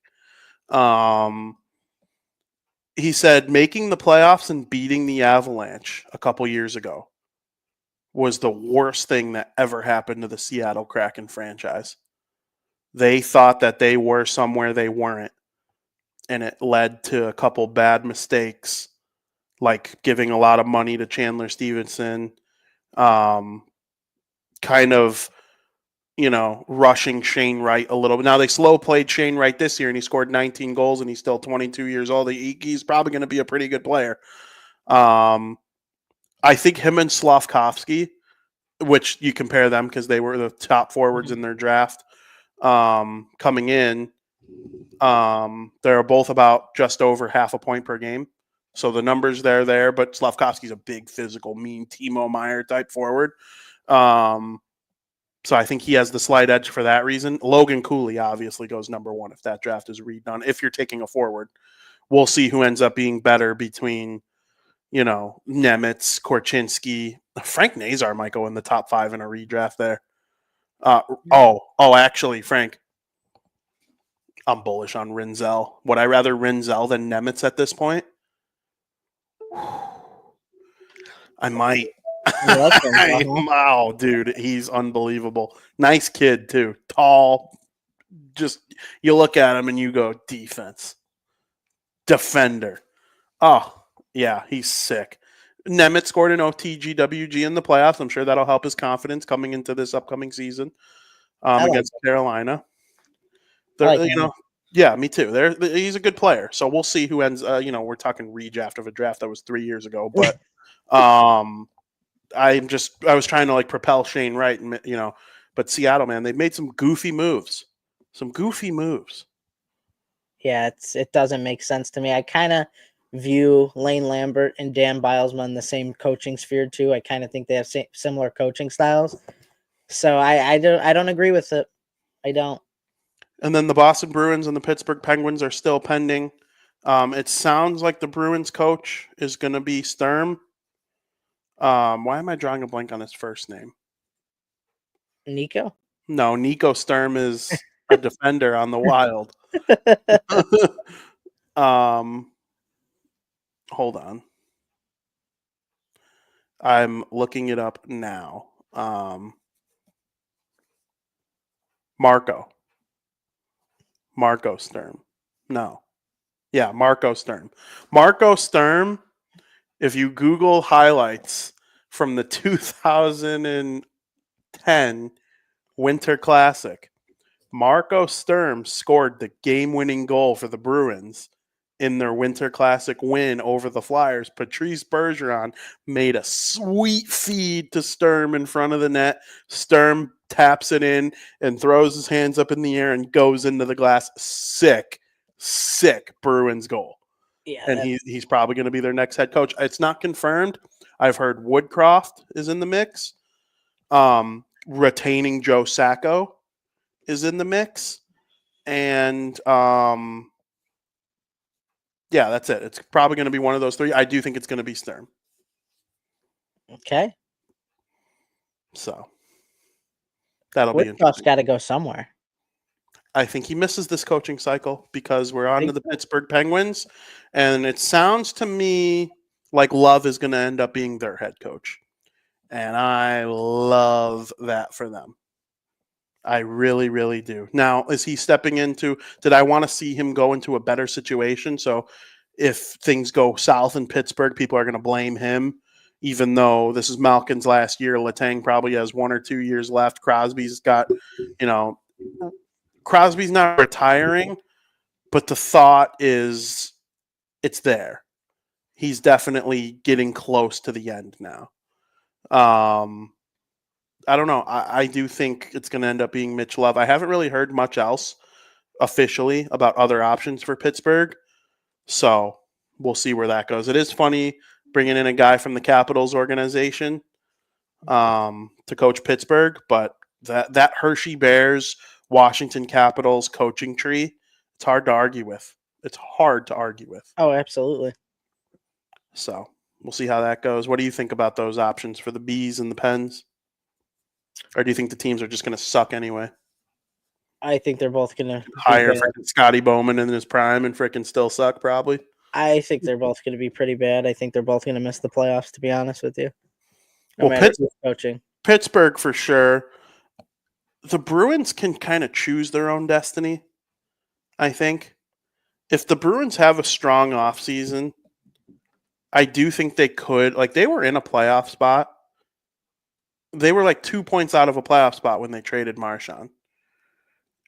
He said making the playoffs and beating the Avalanche a couple years ago was the worst thing that ever happened to the Seattle Kraken franchise. They thought that they were somewhere they weren't, and it led to a couple bad mistakes, like giving a lot of money to Chandler Stevenson, kind of, rushing Shane Wright a little bit. Now they slow played Shane Wright this year, and he scored 19 goals, and he's still 22 years old. He's probably going to be a pretty good player. I think him and Slavkovsky, which you compare them because they were the top forwards in their draft, coming in, they're both about just over half a point per game. So the numbers there, but Slavkovsky's a big, physical, mean Timo Meier type forward. So I think he has the slight edge for that reason. Logan Cooley obviously goes number 1 if that draft is redone. If you're taking a forward, we'll see who ends up being better between, Nemitz, Korchinski. Frank Nazar might go in the top 5 in a redraft there. Actually, Frank, I'm bullish on Rinzel. Would I rather Rinzel than Nemitz at this point? I might. Wow, dude, he's unbelievable. Nice kid too. Tall. Just you look at him and you go defense, defender. Oh yeah, he's sick. Nemitz scored an OTGWG in the playoffs. I'm sure that'll help his confidence coming into this upcoming season against Carolina. Yeah, me too. He's a good player. So we'll see who ends. We're talking redraft of a draft that was 3 years ago, but I was trying to like propel Shane Wright, and but Seattle, man, they've made some goofy moves. Yeah, it doesn't make sense to me. I kind of view Lane Lambert and Dan Bilesman in the same coaching sphere too. I kind of think they have similar coaching styles. So I don't agree with it. I don't. And then the Boston Bruins and the Pittsburgh Penguins are still pending. It sounds like the Bruins coach is going to be Sturm. Why am I drawing a blank on his first name? Nico? No, Nico Sturm is a defender on the Wild. Hold on. I'm looking it up now. Marco Sturm. No. Yeah, Marco Sturm. Marco Sturm, if you Google highlights from the 2010 Winter Classic, Marco Sturm scored the game-winning goal for the Bruins in their Winter Classic win over the Flyers. Patrice Bergeron made a sweet feed to Sturm in front of the net. Sturm taps it in and throws his hands up in the air and goes into the glass. Sick Bruins goal. Yeah, And he's probably going to be their next head coach. It's not confirmed. I've heard Woodcroft is in the mix. Retaining Joe Sacco is in the mix. And yeah, that's it. It's probably going to be one of those three. I do think it's going to be Sturm. okay. So that'll be Woodcroft's interesting. got to go somewhere. I think he misses this coaching cycle because we're on to the Pittsburgh Penguins. And it sounds to me like Love is going to end up being their head coach. And I love that for them. I really, really do. Now, is he stepping into, did I want to see him go into a better situation? So if things go south in Pittsburgh, people are going to blame him, even though this is Malkin's last year. Letang probably has 1 or 2 years left. Crosby's got, Crosby's not retiring, but the thought is it's there. He's definitely getting close to the end now. I don't know. I do think it's going to end up being Mitch Love. I haven't really heard much else officially about other options for Pittsburgh. So we'll see where that goes. It is funny bringing in a guy from the Capitals organization to coach Pittsburgh, but that Hershey Bears, Washington Capitals coaching tree, it's hard to argue with. It's hard to argue with. Oh, absolutely. So we'll see how that goes. What do you think about those options for the Bees and the Pens? Or do you think the teams are just going to suck anyway? I think they're both going to hire freaking Scotty Bowman in his prime and freaking still suck, probably. I think they're both going to be pretty bad. I think they're both going to miss the playoffs, to be honest with you. No matter who's coaching. Pittsburgh for sure. The Bruins can kind of choose their own destiny, I think. If the Bruins have a strong offseason, I do think they could. Like, they were in a playoff spot. They were like 2 points out of a playoff spot when they traded Marchand.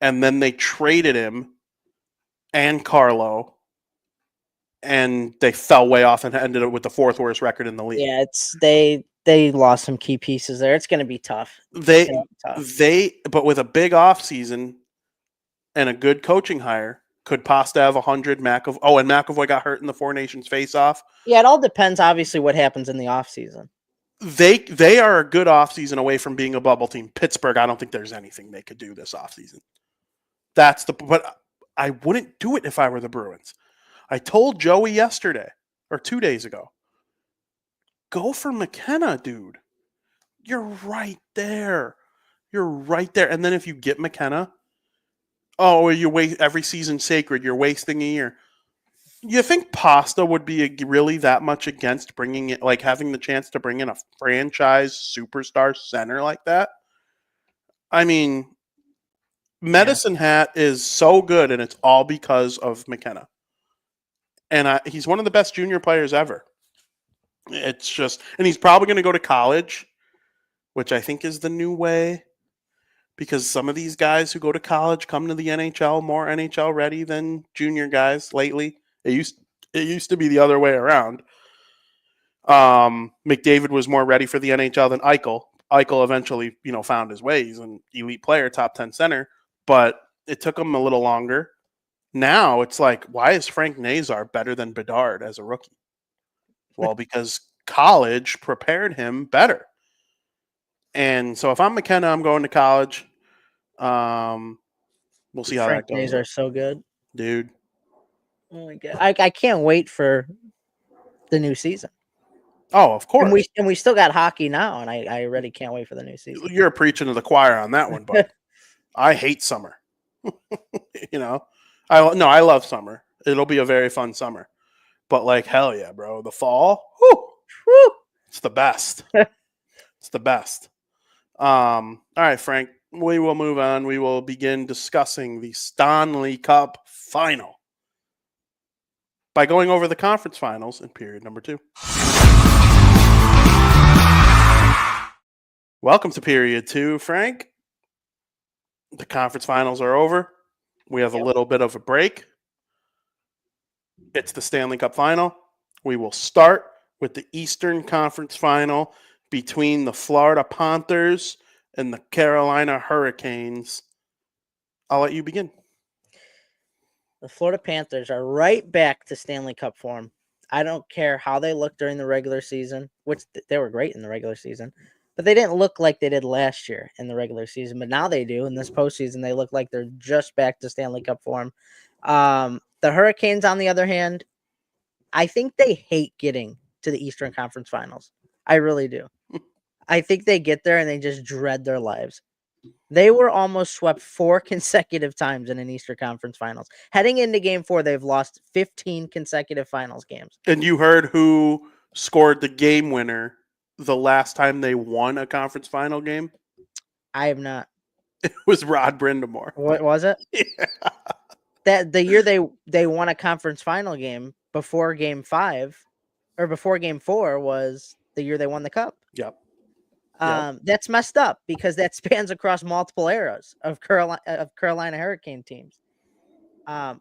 And then they traded him and Carlo, and they fell way off and ended up with the 4th worst record in the league. Yeah, they lost some key pieces there. It's going to be tough. But with a big offseason and a good coaching hire, could Pasta have 100? And McAvoy got hurt in the Four Nations face-off. Yeah, it all depends, obviously, what happens in the offseason. They are a good offseason away from being a bubble team. Pittsburgh, I don't think there's anything they could do this offseason. But I wouldn't do it if I were the Bruins. I told Joey yesterday or 2 days ago, go for McKenna, dude. You're right there. And then if you get McKenna, you wait every season sacred. You're wasting a year. You think Pasta would be really that much against bringing it, like having the chance to bring in a franchise superstar center like that? I mean, Medicine Hat is so good, and it's all because of McKenna. And he's one of the best junior players ever. It's just, and he's probably going to go to college, which I think is the new way, because some of these guys who go to college come to the NHL more NHL ready than junior guys lately. It used to be the other way around. McDavid was more ready for the NHL than Eichel. Eichel eventually, found his way. He's an elite player, top 10 center, but it took him a little longer. Now it's like, why is Frank Nazar better than Bedard as a rookie? Well, because college prepared him better. And so if I'm McKenna, I'm going to college. We'll see how that goes. Frank Nazar so good. Dude. Oh my God. I can't wait for the new season. Oh, of course. And we still got hockey now, and I really can't wait for the new season. You're preaching to the choir on that one, but I hate summer. I love summer. It'll be a very fun summer. But like, hell yeah, bro. The fall, it's the best. It's the best. All right, Frank, we will move on. We will begin discussing the Stanley Cup Final by going over the conference finals in period number 2. Welcome to period 2, Frank. The conference finals are over. We have a little bit of a break. It's the Stanley Cup Final. We will start with the Eastern Conference Final between the Florida Panthers and the Carolina Hurricanes. I'll let you begin. The Florida Panthers are right back to Stanley Cup form. I don't care how they look during the regular season, which they were great in the regular season, but they didn't look like they did last year in the regular season. But now they do. In this postseason, they look like they're just back to Stanley Cup form. The Hurricanes, on the other hand, I think they hate getting to the Eastern Conference Finals. I really do. I think they get there and they just dread their lives. They were almost swept 4 consecutive times in an Eastern Conference Finals. Heading into Game 4, they've lost 15 consecutive Finals games. And you heard who scored the game winner the last time they won a conference final game? I have not. It was Rod Brindamore. What was it? Yeah. That the year they won a conference final game before Game 5 or before Game 4 was the year they won the cup. Yep. That's messed up because that spans across multiple eras of Carolina Hurricane teams.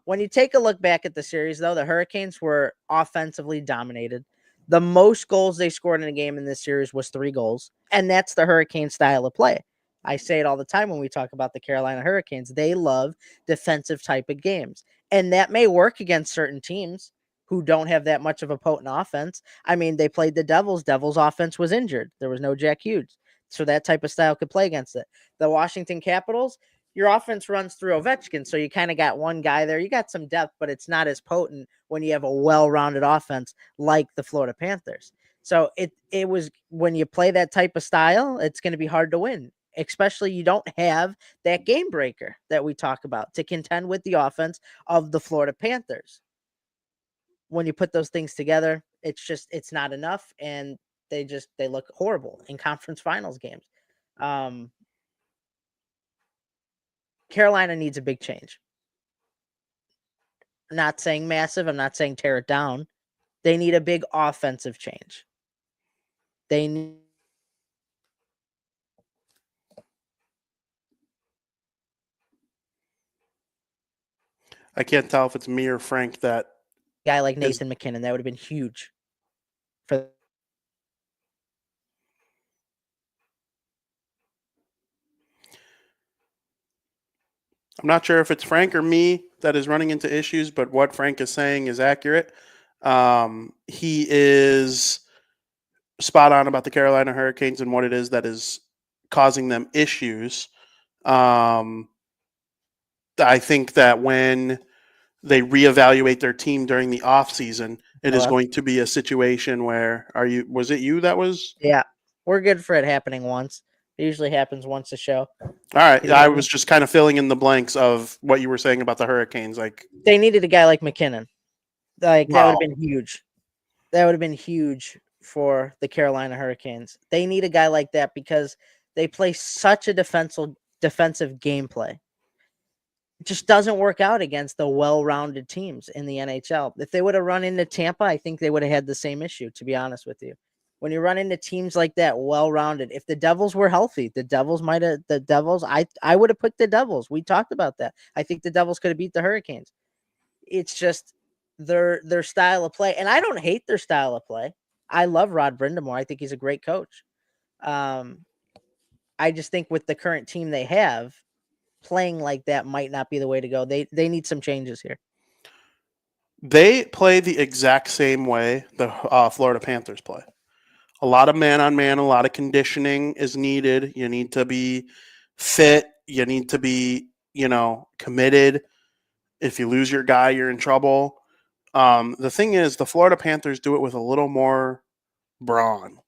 When you take a look back at the series, though, the Hurricanes were offensively dominated. The most goals they scored in a game in this series was 3 goals, and that's the Hurricane style of play. I say it all the time when we talk about the Carolina Hurricanes. They love defensive type of games, and that may work against certain teams who don't have that much of a potent offense. I mean, they played the Devils. Devils offense was injured. There was no Jack Hughes, so that type of style could play against it. The Washington Capitals, your offense runs through Ovechkin, so you kind of got one guy there. You got some depth, but it's not as potent when you have a well-rounded offense like the Florida Panthers. So it was when you play that type of style, it's going to be hard to win. Especially you don't have that game breaker that we talk about to contend with the offense of the Florida Panthers. When you put those things together, it's not enough, and they look horrible in conference finals games. Carolina needs a big change. I'm not saying massive. I'm not saying tear it down. They need a big offensive change. They need I can't tell if it's me or Frank that a guy like Nathan McKinnon. That would have been huge for. I'm not sure if it's Frank or me that is running into issues, but what Frank is saying is accurate. He is spot on about the Carolina Hurricanes and what it is that is causing them issues. I think that when they reevaluate their team during the offseason, it is going to be a situation where was it you that was? Yeah, we're good for it happening once. It usually happens once a show. All right. I was just kind of filling in the blanks of what you were saying about the Hurricanes. Like they needed a guy like McKinnon. Like that would have been huge. That would have been huge for the Carolina Hurricanes. They need a guy like that because they play such a defensive gameplay. It just doesn't work out against the well-rounded teams in the NHL. If they would have run into Tampa, I think they would have had the same issue, to be honest with you. When you run into teams like that, well-rounded, if the Devils were healthy, I would have picked the Devils. We talked about that. I think the Devils could have beat the Hurricanes. It's just their style of play. And I don't hate their style of play. I love Rod Brindamore. I think he's a great coach. I just think with the current team they have, playing like that might not be the way to go. They need some changes here. They play the exact same way the Florida Panthers play. A lot of man-on-man, a lot of conditioning is needed. You need to be fit. You need to be, committed. If you lose your guy, you're in trouble. The thing is, the Florida Panthers do it with a little more brawn.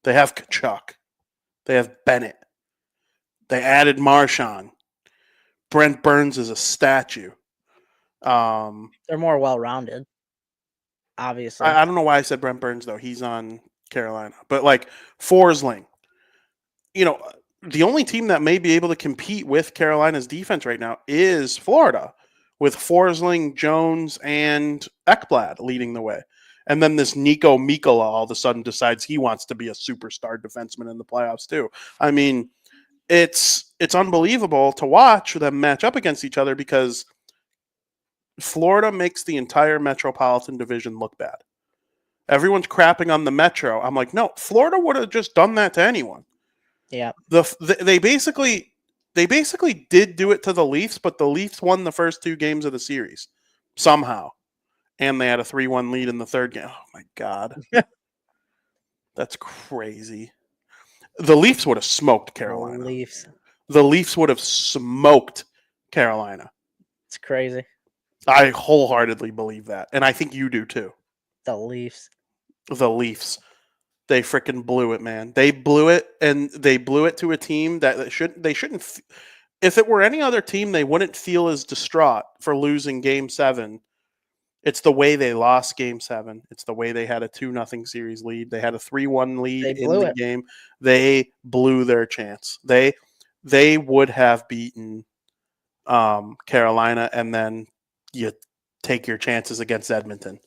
They have Kachuk. They have Bennett. They added Marchand. Brent Burns is a statue. They're more well-rounded, obviously. I don't know why I said Brent Burns, though. He's on Carolina. But, Forsling, the only team that may be able to compete with Carolina's defense right now is Florida, with Forsling, Jones, and Ekblad leading the way. And then this Nico Mikkola all of a sudden decides he wants to be a superstar defenseman in the playoffs too. I mean, it's unbelievable to watch them match up against each other because Florida makes the entire Metropolitan Division look bad. Everyone's crapping on the Metro. I'm like, no, Florida would have just done that to anyone. Yeah. They basically did do it to the Leafs, but the Leafs won the first 2 games of the series somehow, and they had a 3-1 lead in the third game. Oh my god, that's crazy. The Leafs would have smoked Carolina. Leafs. The Leafs would have smoked Carolina. It's crazy. I wholeheartedly believe that, and I think you do too. The Leafs. The Leafs. They freaking blew it, man. They blew it, and they blew it to a team that they shouldn't. If it were any other team, they wouldn't feel as distraught for losing Game 7. It's the way they lost Game 7. It's the way they had a 2-0 series lead. They had a 3-1 lead in the game. They blew their chance. They would have beaten Carolina, and then you take your chances against Edmonton.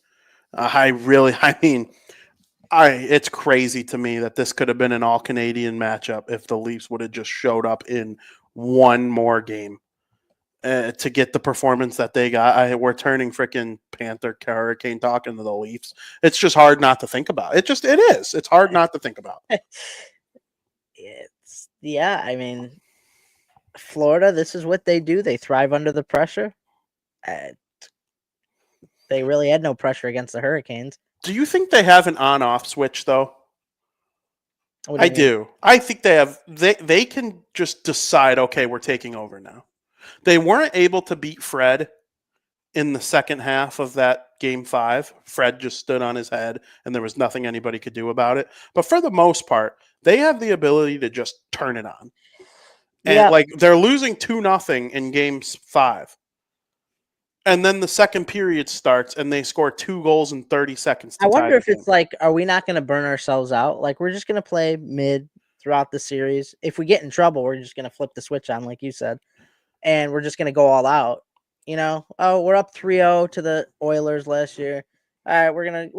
It's crazy to me that this could have been an all-Canadian matchup if the Leafs would have just showed up in one more game to get the performance that they got. We're turning freaking Panther Hurricane talk into the Leafs. It's just hard not to think about. It is. It's hard not to think about. I mean, Florida, this is what they do. They thrive under the pressure. They really had no pressure against the Hurricanes. Do you think they have an on-off switch, though? I do. I think they have. They can just decide, okay, we're taking over now. They weren't able to beat Fred in the second half of that Game 5. Fred just stood on his head, and there was nothing anybody could do about it. But for the most part, they have the ability to just turn it on. And they're losing 2-0 in Game 5. And then the second period starts, and they score 2 goals in 30 seconds. I wonder if it's like, are we not going to burn ourselves out? Like, we're just going to play mid throughout the series. If we get in trouble, we're just going to flip the switch on, like you said, and we're just going to go all out. You know, we're up 3-0 to the Oilers last year. All right, we're going to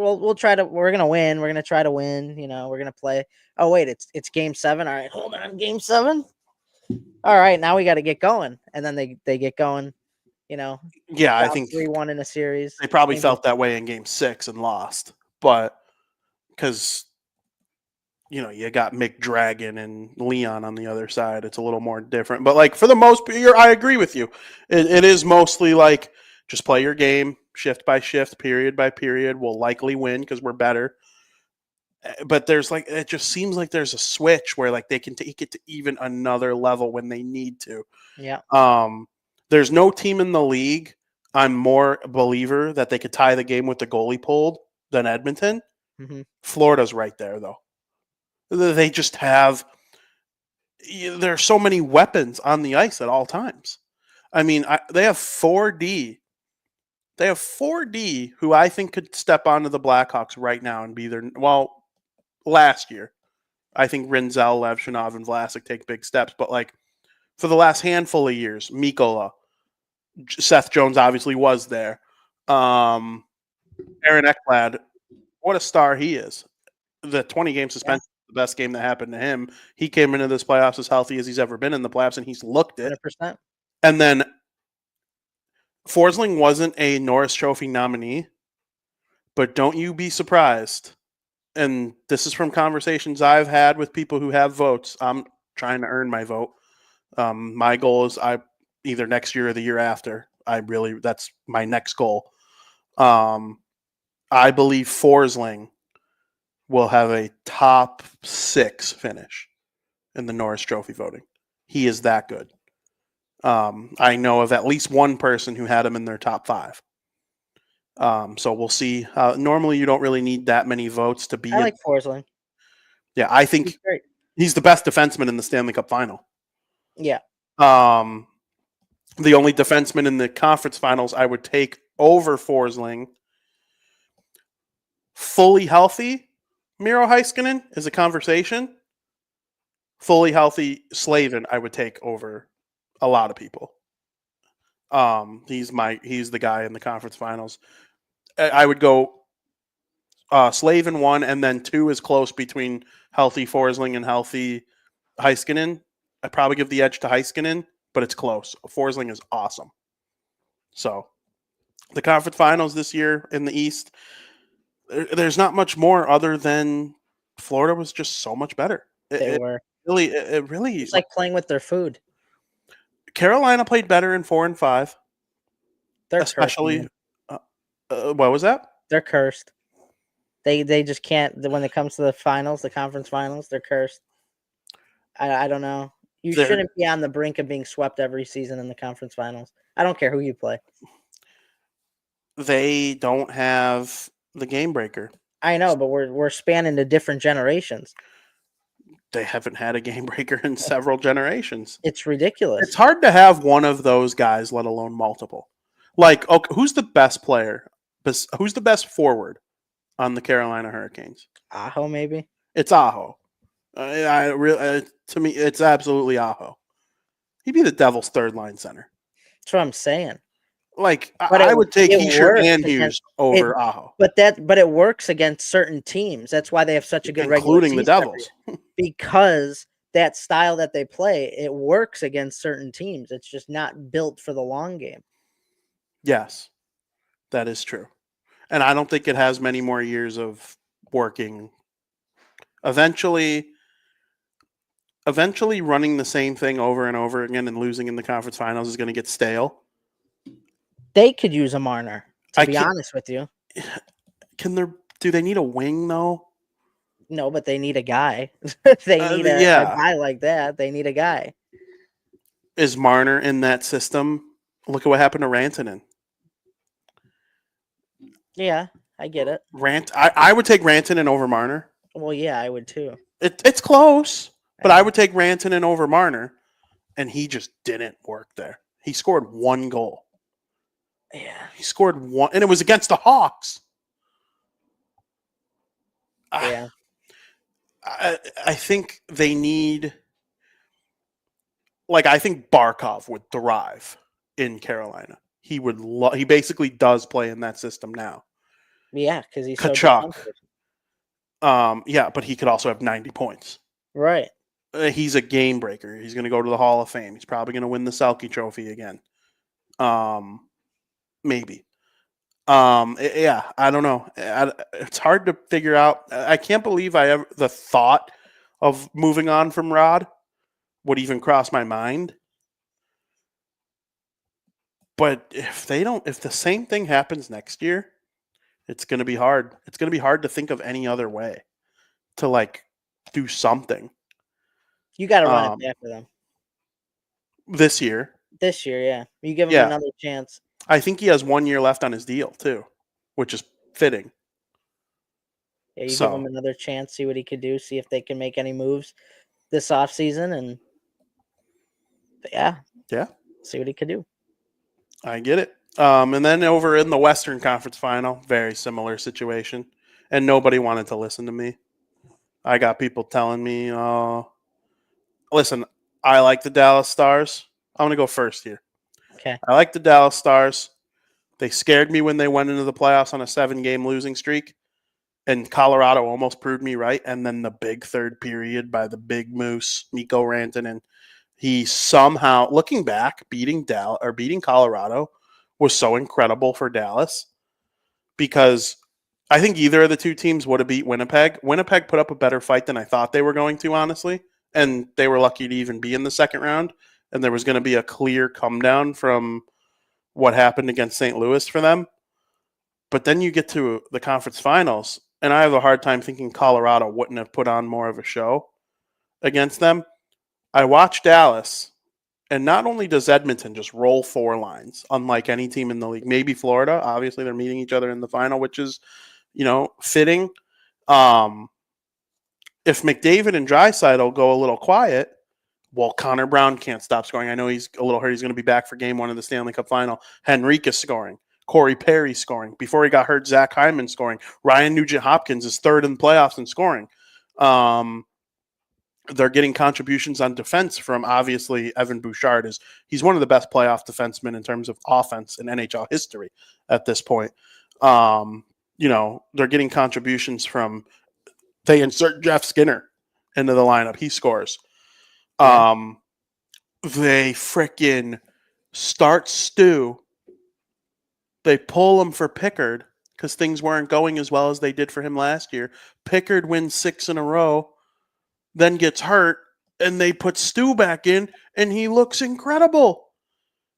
win. We're going to try to win. You know, we're going to play. Oh, wait, it's Game 7. All right, hold on, Game 7. All right, now we got to get going. And then they get going. You know, I think 3-1 in a series. They probably felt that way in Game 6 and lost, but because you got Mick Dragon and Leon on the other side, it's a little more different. But like for the most part, I agree with you. It is mostly like just play your game, shift by shift, period by period. We'll likely win because we're better. But it just seems like there's a switch where like they can take it to even another level when they need to. Yeah. There's no team in the league I'm more a believer that they could tie the game with the goalie pulled than Edmonton. Mm-hmm. Florida's right there, though. They just have – there are so many weapons on the ice at all times. I mean, they have 4D. They have 4D who I think could step onto the Blackhawks right now and be their – well, last year. I think Rinzel, Levchinov, and Vlasic take big steps. But, like, for the last handful of years, Mikola, Seth Jones obviously was there. Aaron Ekblad, what a star he is. The 20-game suspension is the best game that happened to him. He came into this playoffs as healthy as he's ever been in the playoffs, and he's looked it. 100%. And then Forsling wasn't a Norris Trophy nominee, but don't you be surprised. And this is from conversations I've had with people who have votes. I'm trying to earn my vote. My goal is either next year or the year after. That's my next goal. I believe Forsling will have a top 6 finish in the Norris Trophy voting. He is that good. I know of at least one person who had him in their top 5. So we'll see. Normally, you don't really need that many votes to be. I like Forsling. Yeah, I think he's the best defenseman in the Stanley Cup Final. Yeah. The only defenseman in the conference finals I would take over Forsling, fully healthy, Miro Heiskanen is a conversation. Fully healthy Slavin I would take over a lot of people. He's the guy in the conference finals. I would go Slavin 1, and then 2 is close between healthy Forsling and healthy Heiskanen. I'd probably give the edge to Heiskanen, but it's close. Forsling is awesome. So The conference finals this year in the East, there's not much more other than Florida was just so much better. They were. It really, It's like playing with their food. Carolina played better in 4 and 5, They're cursed, especially. man. Uh, what was that? They're cursed. They just can't. When it comes to the finals, the conference finals, they're cursed. I don't know. You They're, shouldn't be on the brink of being swept every season in the conference finals. I don't care who you play. they don't have the game breaker. I know, but we're spanning to different generations. They haven't had a game breaker in several generations. It's ridiculous. It's hard to have one of those guys, let alone multiple. Like, okay, who's the best player? Who's the best forward on the Carolina Hurricanes? Aho, maybe. It's Aho. To me, it's absolutely Aho. He'd be the Devils' third line center. That's what I'm saying. Like, But I would take it Heischer works and against Hughes over Aho, but it works against certain teams. That's why they have such a good regular including the season every Devils. year. Because that style that they play, it works against certain teams. It's just not built for the long game. Yes, that is true. And I don't think it has many more years of working. Eventually running the same thing over and over again and losing in the conference finals is going to get stale. They could use a Marner, to be honest with you. Do they need a wing though? No, but they need a guy. They need a guy like that. They need a guy. Is Marner in that system? Look at what happened to Rantanen. Yeah, I get it. I would take Rantanen over Marner. Well, yeah, I would too. It's close, but I would take Rantanen over Marner, and he just didn't work there. He scored 1 goal. Yeah. He scored 1, and it was against the Hawks. Yeah. I think they need, like, I think Barkov would thrive in Carolina. He would. He basically does play in that system now. Yeah, because he's Kachuk. So yeah, but he could also have 90 points. Right. He's a game breaker. He's going to go to the Hall of Fame. He's probably going to win the Selke Trophy again. Maybe. Yeah, I don't know. It's hard to figure out. I can't believe the thought of moving on from Rod would even cross my mind. But if the same thing happens next year, it's going to be hard. It's going to be hard to think of any other way to, like, do something. You got to run it back for them this year. This year, yeah. You give him another chance. I think he has 1 year left on his deal too, which is fitting. Yeah, you give him another chance, see what he could do, see if they can make any moves this offseason, and yeah, see what he could do. I get it. And then over in the Western Conference Final, very similar situation, and nobody wanted to listen to me. I got people telling me, listen, I like the Dallas Stars. I'm going to go first here. Okay. I like the Dallas Stars. They scared me when they went into the playoffs on a 7-game losing streak, and Colorado almost proved me right. And then the big third period by the big moose, Mikko Rantanen, he somehow, looking back, beating Colorado was so incredible for Dallas, because I think either of the two teams would have beat Winnipeg. Winnipeg put up a better fight than I thought they were going to, honestly, and they were lucky to even be in the second round. And there was going to be a clear come down from what happened against St. Louis for them. But then you get to the conference finals, and I have a hard time thinking Colorado wouldn't have put on more of a show against them. I watched Dallas, and not only does Edmonton just roll 4 lines, unlike any team in the league, maybe Florida. Obviously, they're meeting each other in the final, which is, fitting. If McDavid and Draisaitl go a little quiet, well, Connor Brown can't stop scoring. I know he's a little hurt. He's going to be back for game 1 of the Stanley Cup Final. Henrique is scoring. Corey Perry scoring. Before he got hurt, Zach Hyman scoring. Ryan Nugent-Hopkins is third in the playoffs in scoring. They're getting contributions on defense from, obviously, Evan Bouchard. He's one of the best playoff defensemen in terms of offense in NHL history at this point. They're getting contributions from, they insert Jeff Skinner into the lineup. He scores. Yeah. They frickin' start Stu They pull him for Pickard because things weren't going as well as they did for him last year. Pickard wins 6 in a row, then gets hurt, and they put Stu back in, and he looks incredible.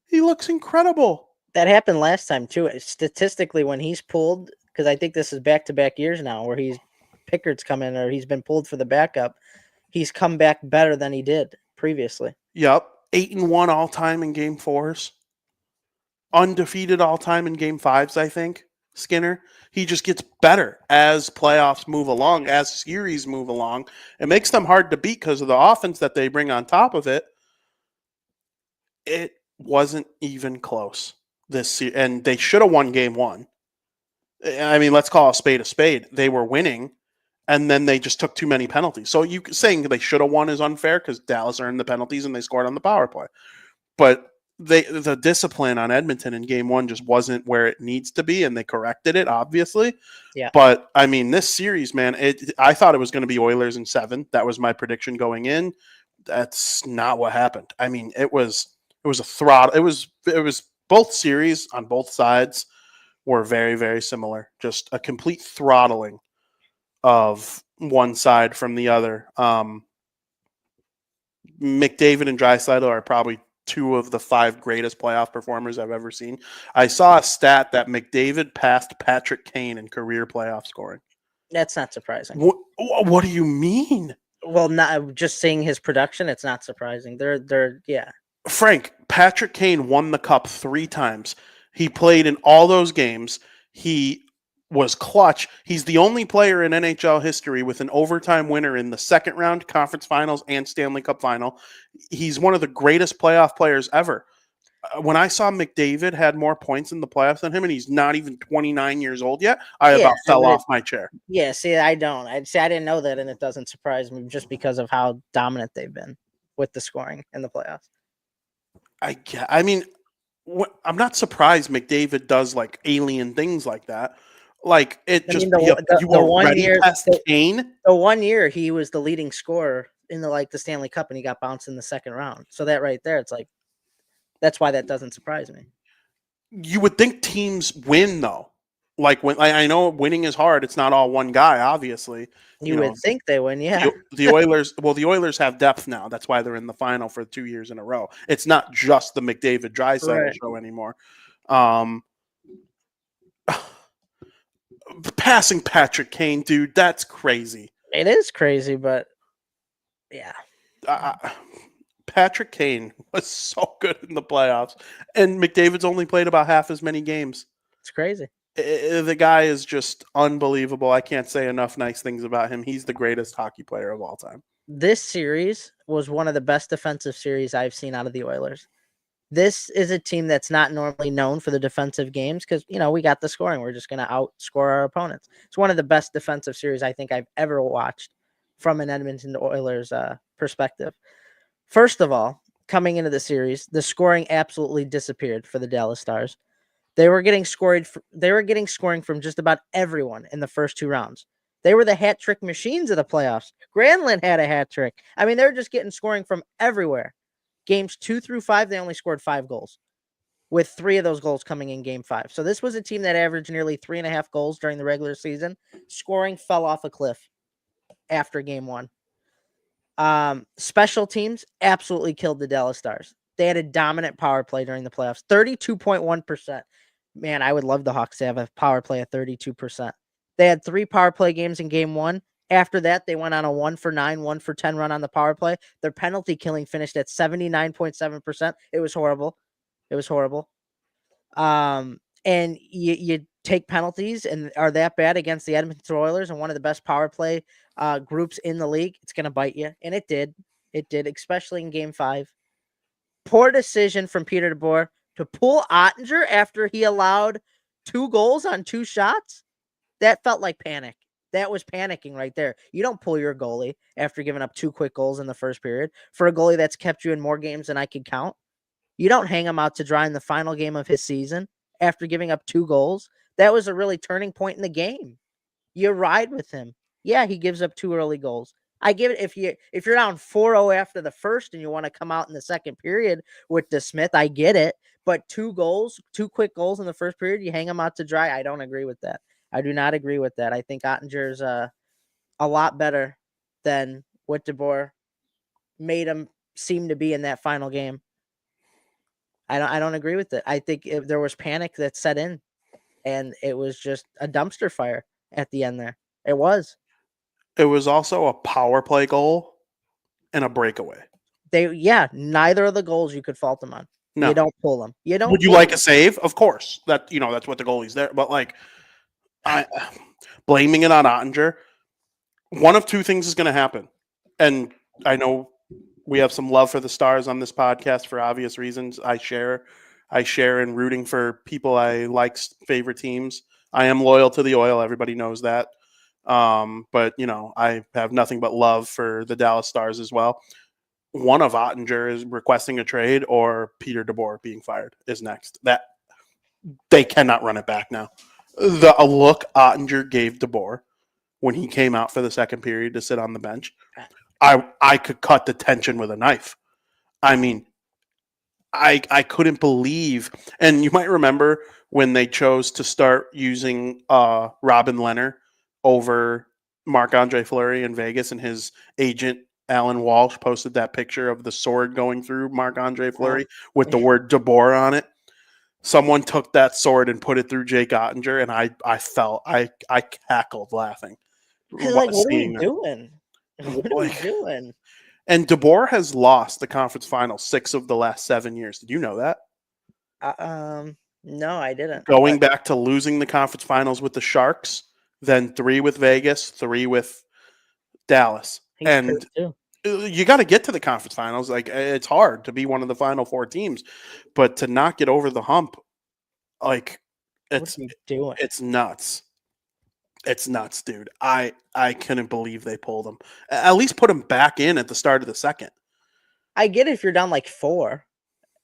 He looks incredible. That happened last time too. Statistically, when he's pulled, because I think this is back-to-back years now where Pickard's come in or he's been pulled for the backup, he's come back better than he did previously. Yep. 8-1 all time in game 4s. Undefeated all time in game 5s, I think. Skinner. He just gets better as playoffs move along, as series move along. It makes them hard to beat because of the offense that they bring on top of it. It wasn't even close this year, and they should have won game 1. I mean, let's call a spade a spade. They were winning, and then they just took too many penalties. So you saying they should have won is unfair because Dallas earned the penalties and they scored on the power play. But the discipline on Edmonton in game 1 just wasn't where it needs to be, and they corrected it, obviously. Yeah. But, I mean, this series, man, I thought it was going to be Oilers in 7. That was my prediction going in. That's not what happened. I mean, it was a throttle. It was both series on both sides were very, very similar. Just a complete throttling of one side from the other. McDavid and Draisaitl are probably 2 of the 5 greatest playoff performers I've ever seen. I saw a stat that McDavid passed Patrick Kane in career playoff scoring. That's not surprising. What do you mean? Well, not just seeing his production, it's not surprising. They're yeah. Frank, Patrick Kane won the cup 3 times. He played in all those games. He was clutch. He's the only player in NHL history with an overtime winner in the second round, conference finals, and Stanley Cup final. He's one of the greatest playoff players ever. When I saw McDavid had more points in the playoffs than him, and he's not even 29 years old yet, I about fell off my chair. Yeah, see, I don't. I didn't know that, and it doesn't surprise me just because of how dominant they've been with the scoring in the playoffs. I mean, I'm not surprised McDavid does like alien things like that. Like it I just mean, the one year, Kane. The 1 year he was the leading scorer in the Stanley Cup, and he got bounced in the second round. So that right there, it's like that's why that doesn't surprise me. You would think teams win though. Like when I know winning is hard. It's not all one guy, obviously. You would think they win, yeah. The Oilers, the Oilers have depth now. That's why they're in the final for 2 years in a row. It's not just the McDavid Draisaitl show anymore. Passing Patrick Kane, dude, that's crazy. It is crazy, but yeah. Patrick Kane was so good in the playoffs, and McDavid's only played about half as many games. It's crazy. The guy is just unbelievable. I can't say enough nice things about him. He's the greatest hockey player of all time. This series was one of the best defensive series I've seen out of the Oilers. This is a team that's not normally known for the defensive games because, we got the scoring. We're just going to outscore our opponents. It's one of the best defensive series I think I've ever watched from an Edmonton Oilers perspective. First of all, coming into the series, the scoring absolutely disappeared for the Dallas Stars. They were getting scoring from just about everyone in the first 2 rounds. They were the hat trick machines of the playoffs. Granlund had a hat trick. I mean, they're just getting scoring from everywhere. Games 2 through 5, they only scored 5 goals, with 3 of those goals coming in game 5. So this was a team that averaged nearly 3.5 goals during the regular season. Scoring fell off a cliff after game 1. Special teams absolutely killed the Dallas Stars. They had a dominant power play during the playoffs, 32.1%. Man, I would love the Hawks to have a power play at 32%. They had 3 power play games in game 1. After that, they went on a 1-for-9, 1-for-10 run on the power play. Their penalty killing finished at 79.7%. It was horrible. And you take penalties and are that bad against the Edmonton Oilers and one of the best power play groups in the league, it's going to bite you. And it did. It did, especially in game 5. Poor decision from Peter DeBoer to pull Ottinger after he allowed 2 goals on 2 shots. That felt like panic. That was panicking right there. You don't pull your goalie after giving up 2 quick goals in the first period. For a goalie that's kept you in more games than I could count, you don't hang him out to dry in the final game of his season after giving up 2 goals. That was a really turning point in the game. You ride with him. Yeah, he gives up 2 early goals. I give it if you're down 4-0 after the first and you want to come out in the second period with DeSmith, I get it. But 2 quick goals in the first period, you hang them out to dry. I don't agree with that. I do not agree with that. I think Ottinger's a lot better than what DeBoer made him seem to be in that final game. I don't agree with it. I think there was panic that set in, and it was just a dumpster fire at the end there. It was. It was also a power play goal and a breakaway. Neither of the goals you could fault them on. No. You don't pull them. Would you like a save? Of course. That's what the goalie's there. But like, I blaming it on Ottinger. One of two things is going to happen, and I know we have some love for the Stars on this podcast for obvious reasons. I share in rooting for people I like's favorite teams. I am loyal to the Oil. Everybody knows that. But I have nothing but love for the Dallas Stars as well. One of Ottinger is requesting a trade, or Peter DeBoer being fired is next. That they cannot run it back now. The look Ottinger gave DeBoer when he came out for the second period to sit on the bench, I could cut the tension with a knife. I mean, I couldn't believe, and you might remember when they chose to start using Robin Leonard over Marc-Andre Fleury in Vegas, and his agent Alan Walsh posted that picture of the sword going through Marc-Andre Fleury with the word DeBoer on it. Someone took that sword and put it through Jake Ottinger, and I cackled laughing. Like, what are we doing? What are we doing? And DeBoer has lost the conference final 6 of the last 7 years. Did you know that? No, I didn't. Going back to losing the conference finals with the Sharks, then 3 with Vegas, 3 with Dallas. And you got to get to the conference finals. Like, it's hard to be one of the final 4 teams, but to not get over the hump, like, it's nuts. It's nuts, dude. I couldn't believe they pulled him. At least put him back in at the start of the second. I get it if you're down like 4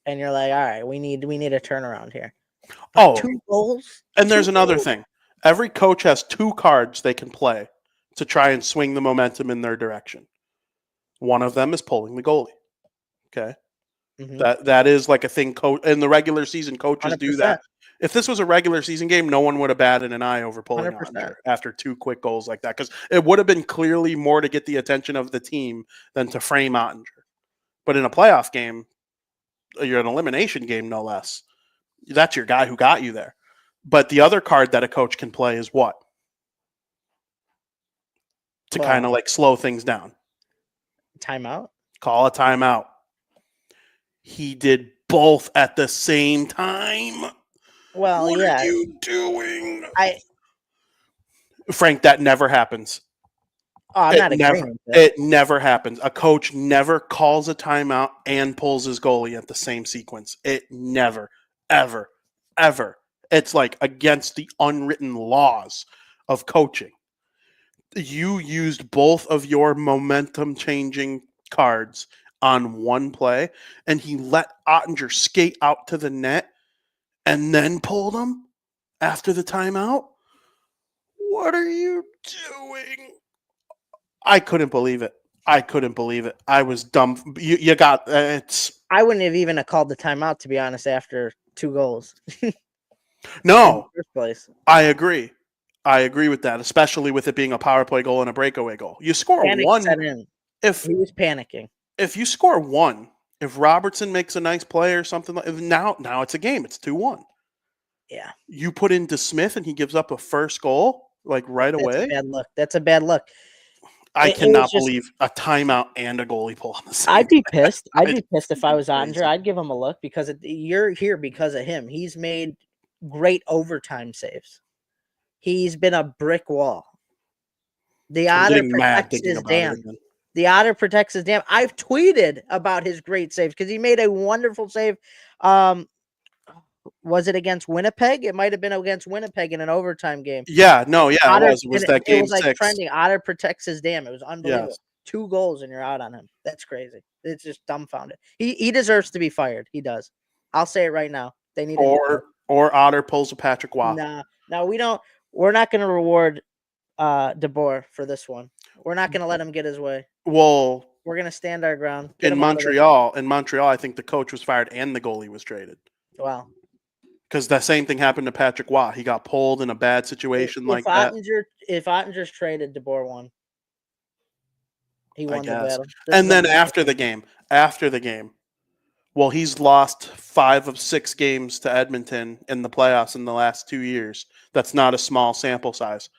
and you're like, all right, we need a turnaround here. But 2 goals? And there's another thing. Every coach has 2 cards they can play to try and swing the momentum in their direction. One of them is pulling the goalie. Okay. Mm-hmm. That is like a thing in the regular season, coaches 100%. Do that. If this was a regular season game, no one would have batted an eye over pulling Ottinger after 2 quick goals like that, because it would have been clearly more to get the attention of the team than to frame Ottinger. But in a playoff game, you're an elimination game, no less. That's your guy who got you there. But the other card that a coach can play is what? To kind of like slow things down. Timeout? Call a timeout. He did both at the same time. Well, what yeah. are you doing? Frank, that never happens. Oh, I'm not agreeing with that. It never happens. A coach never calls a timeout and pulls his goalie at the same sequence. It never, ever, ever. It's like against the unwritten laws of coaching. You used both of your momentum-changing cards on one play, and he let Ottinger skate out to the net and then pulled him after the timeout? What are you doing? I couldn't believe it. I was dumb. You got it's. I wouldn't have even called the timeout, to be honest, after 2 goals. No. In the first place. I agree with that, especially with it being a power play goal and a breakaway goal. You score Panic 1. Set in. If he was panicking. If you score 1, if Robertson makes a nice play or something, now it's a game. It's 2-1. Yeah. You put into Smith and he gives up a first goal like right away. That's a bad look. I cannot believe a timeout and a goalie pull on the same. I'd be pissed. I'd be pissed if I was Ottinger. I'd give him a look because you're here because of him. He's made great overtime saves. He's been a brick wall. The Otter protects his dam. The Otter protects his dam. I've tweeted about his great saves because he made a wonderful save. Was it against Winnipeg? It might have been against Winnipeg in an overtime game. Yeah, no, yeah, Otter, it was that game. It was like 6. trending. Otter protects his dam. It was unbelievable. Yes. 2 goals and you're out on him. That's crazy. It's just dumbfounded. He deserves to be fired. He does. I'll say it right now. They need or Otter pulls a Patrick Waugh. No, we don't. We're not going to reward DeBoer for this one. We're not going to let him get his way. Well, we're going to stand our ground. In Montreal, I think the coach was fired and the goalie was traded. Wow. Because the same thing happened to Patrick Waugh. He got pulled in a bad situation like that. If Ottinger's traded, DeBoer won. He I won the guess. battle. This And is a then mental after the game, well, he's lost 5 of 6 games to Edmonton in the playoffs in the last 2 years. That's not a small sample size.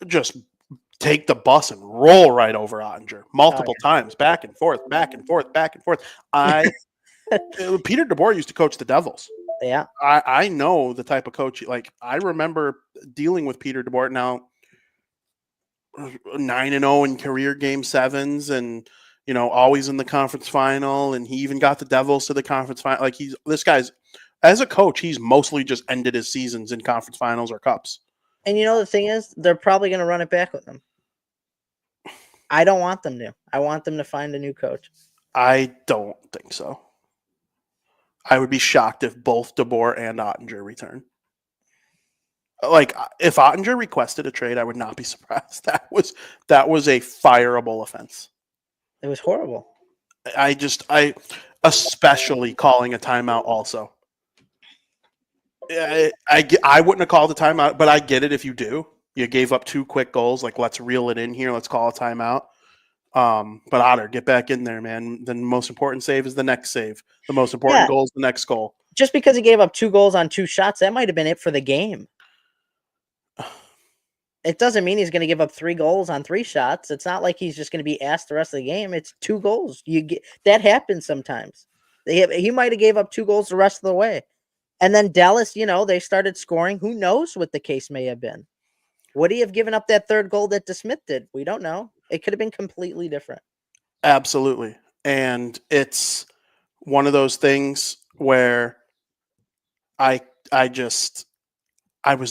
Just take the bus and roll right over Ottinger multiple times, back and forth, back and forth, back and forth. Peter DeBoer used to coach the Devils. Yeah. I know the type of coach. Like, I remember dealing with Peter DeBoer now 9-0 in career game sevens, and always in the conference final, and he even got the Devils to the conference final. Like, this guy's, as a coach, he's mostly just ended his seasons in conference finals or cups. And the thing is, they're probably going to run it back with him. I don't want them to. I want them to find a new coach. I don't think so. I would be shocked if both DeBoer and Ottinger return. Like, if Ottinger requested a trade, I would not be surprised. That was a fireable offense. It was horrible. I especially calling a timeout also. I wouldn't have called a timeout, but I get it if you do. You gave up 2 quick goals. Like, let's reel it in here. Let's call a timeout. But Otter, get back in there, man. The most important save is the next save. The most important goal is the next goal. Just because he gave up 2 goals on 2 shots, that might have been it for the game. It doesn't mean he's going to give up 3 goals on 3 shots. It's not like he's just going to be asked the rest of the game. It's 2 goals. That happens sometimes. He might have gave up 2 goals the rest of the way. And then Dallas, they started scoring. Who knows what the case may have been? Would he have given up that 3rd goal that DeSmith did? We don't know. It could have been completely different. Absolutely. And it's one of those things where I was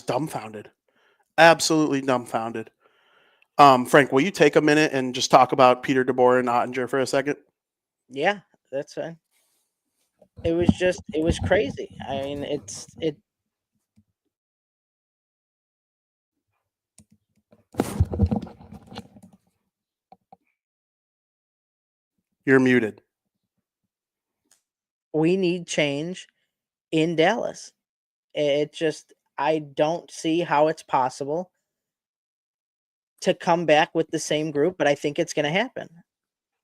dumbfounded. Absolutely dumbfounded. Frank, will you take a minute and just talk about Peter DeBoer and Ottinger for a second? Yeah, that's fine. It was crazy. I mean, You're muted. We need change in Dallas. I don't see how it's possible to come back with the same group, but I think it's going to happen.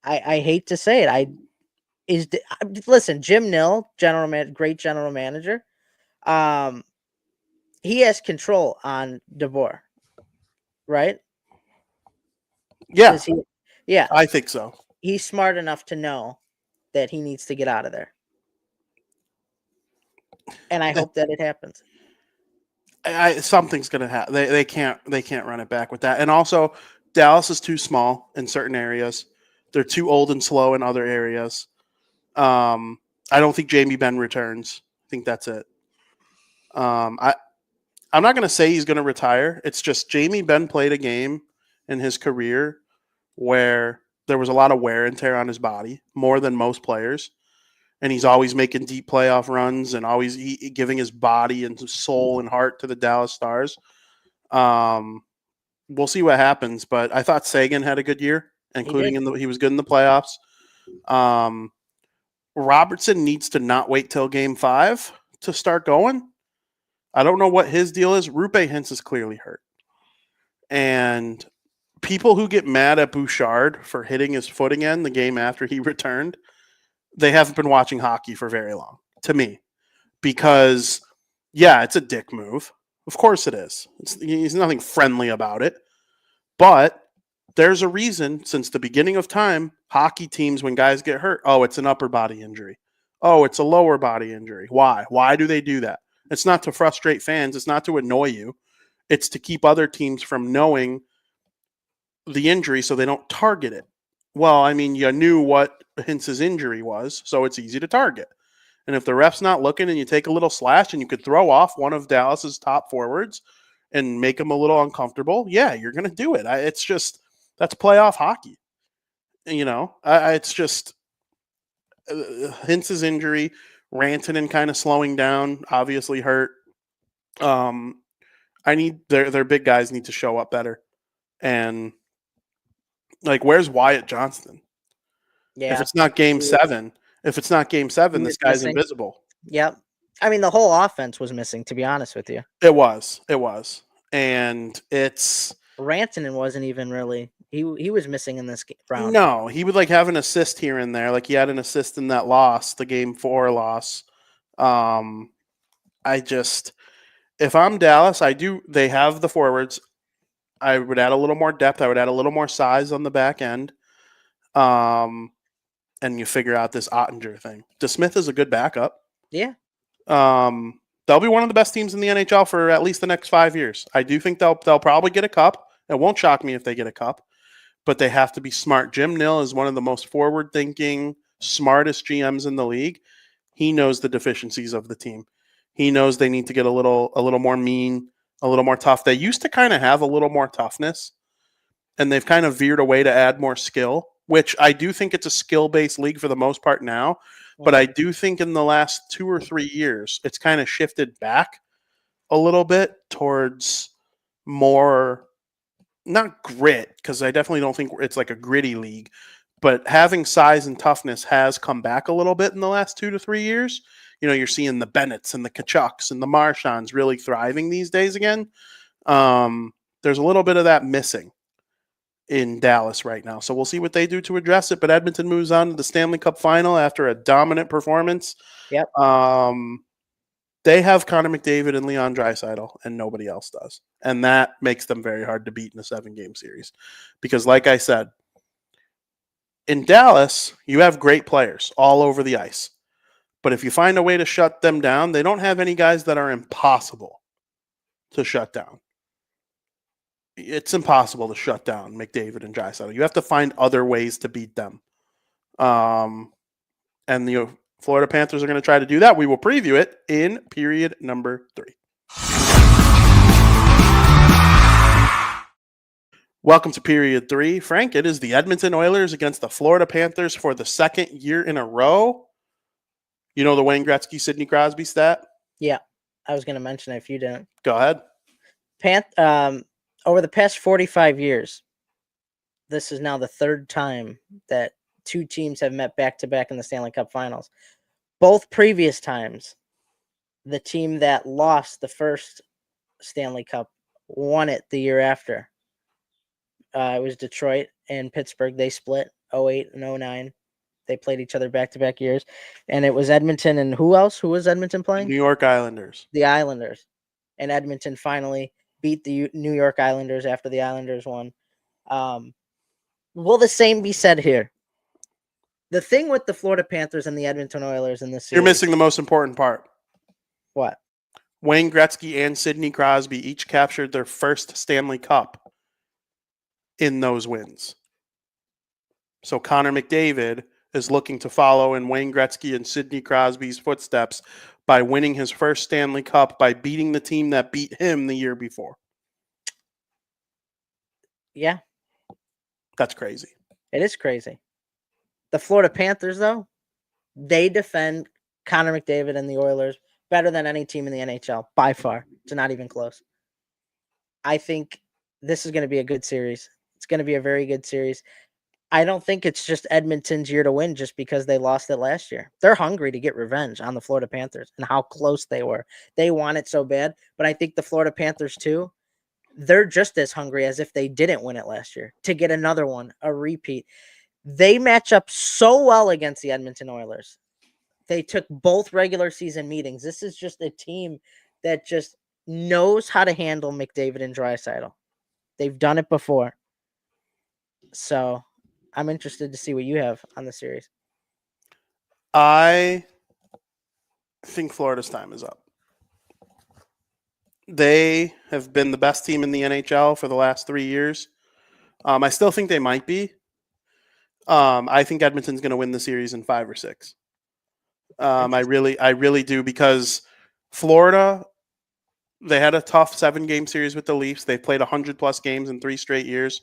I hate to say it. Listen, Jim Nill, great general manager. He has control on DeBoer, right? Yeah. Yeah. I think so. He's smart enough to know that he needs to get out of there. And I hope that it happens. Something's going to happen. They can't run it back with that. And also, Dallas is too small in certain areas. They're too old and slow in other areas. I don't think Jamie Benn returns. I think that's it. I'm not going to say he's going to retire. It's just Jamie Benn played a game in his career where there was a lot of wear and tear on his body, more than most players. And he's always making deep playoff runs and always giving his body and soul and heart to the Dallas Stars. We'll see what happens, but I thought Sagan had a good year, including he was good in the playoffs. Robertson needs to not wait till game 5 to start going. I don't know what his deal is. Rupe Hintz is clearly hurt. And people who get mad at Bouchard for hitting his foot again the game after he returned, they haven't been watching hockey for very long, to me. Because, yeah, it's a dick move. Of course it is. There's nothing friendly about it. But there's a reason, since the beginning of time, hockey teams, when guys get hurt, it's an upper body injury. Oh, it's a lower body injury. Why? Why do they do that? It's not to frustrate fans. It's not to annoy you. It's to keep other teams from knowing the injury so they don't target it. Well, I mean, you knew what Hintz's injury was, so it's easy to target. And if the ref's not looking and you take a little slash and you could throw off one of Dallas's top forwards and make them a little uncomfortable, yeah, you're going to do it. It's just, that's playoff hockey. It's just Hintz's injury, Rantanen kind of slowing down, obviously hurt. Their big guys need to show up better. And where's Wyatt Johnston? Yeah. If it's not game 7, this guy's invisible. Yep. I mean, the whole offense was missing, to be honest with you. It was. And it's Rantanen wasn't even really. He was missing in this round. no, he would like have an assist here and there. Like he had an assist in that loss, the game 4 loss. Um, I just, if I'm Dallas, they have the forwards. I would add a little more depth. I would add a little more size on the back end. And you figure out this Ottinger thing. DeSmith is a good backup. Yeah. They'll be one of the best teams in the NHL for at least the next 5 years. I do think they'll probably get a cup. It won't shock me if they get a cup, but they have to be smart. Jim Nill is one of the most forward-thinking, smartest GMs in the league. He knows the deficiencies of the team. He knows they need to get a little more mean, a little more tough. They used to kind of have a little more toughness, and they've kind of veered away to add more skill, which I do think it's a skill-based league for the most part now. But I do think in the last 2 or 3 years, it's kind of shifted back a little bit towards more, not grit, because I definitely don't think it's like a gritty league, but having size and toughness has come back a little bit in the last 2 to 3 years. You know, you're seeing the Bennetts and the Kachucks and the Marchands really thriving these days again. There's a little bit of that missing in Dallas right now. So we'll see what they do to address it. But Edmonton moves on to the Stanley Cup Final after a dominant performance. Yep. They have Connor McDavid and Leon Draisaitl, and nobody else does. And that makes them very hard to beat in a 7-game series. Because like I said, in Dallas, you have great players all over the ice. But if you find a way to shut them down, they don't have any guys that are impossible to shut down. It's impossible to shut down McDavid and Draisaitl. You have to find other ways to beat them. And the Florida Panthers are going to try to do that. We will preview it in period number 3. Welcome to period 3. Frank, it is the Edmonton Oilers against the Florida Panthers for the 2nd year in a row. You know the Wayne Gretzky, Sidney Crosby stat? Yeah. I was going to mention it if you didn't. Go ahead. Over the past 45 years, this is now the 3rd time that 2 teams have met back-to-back in the Stanley Cup Finals. Both previous times, the team that lost the first Stanley Cup won it the year after. It was Detroit and Pittsburgh. They split 08 and 09. They played each other back-to-back years. And it was Edmonton and who else? Who was Edmonton playing? New York Islanders. The Islanders. And Edmonton finally beat the New York Islanders after the Islanders won. Will the same be said here? The thing with the Florida Panthers and the Edmonton Oilers in this series. You're missing the most important part. What? Wayne Gretzky and Sidney Crosby each captured their first Stanley Cup in those wins. So Connor McDavid is looking to follow in Wayne Gretzky and Sidney Crosby's footsteps by winning his first Stanley Cup by beating the team that beat him the year before. Yeah. That's crazy. It is crazy. The Florida Panthers, though, they defend Connor McDavid and the Oilers better than any team in the NHL, by far. It's not even close. I think this is going to be a good series. It's going to be a very good series. I don't think it's just Edmonton's year to win just because they lost it last year. They're hungry to get revenge on the Florida Panthers and how close they were. They want it so bad, but I think the Florida Panthers, too, they're just as hungry as if they didn't win it last year to get another one, a repeat. They match up so well against the Edmonton Oilers. They took both regular season meetings. This is just a team that just knows how to handle McDavid and Draisaitl. They've done it before. So I'm interested to see what you have on the series. I think Florida's time is up. They have been the best team in the NHL for the last 3 years. I still think they might be. I think Edmonton's going to win the series in 5 or 6. I really do, because Florida, they had a tough 7-game series with the Leafs. They played 100+ games in 3 straight years.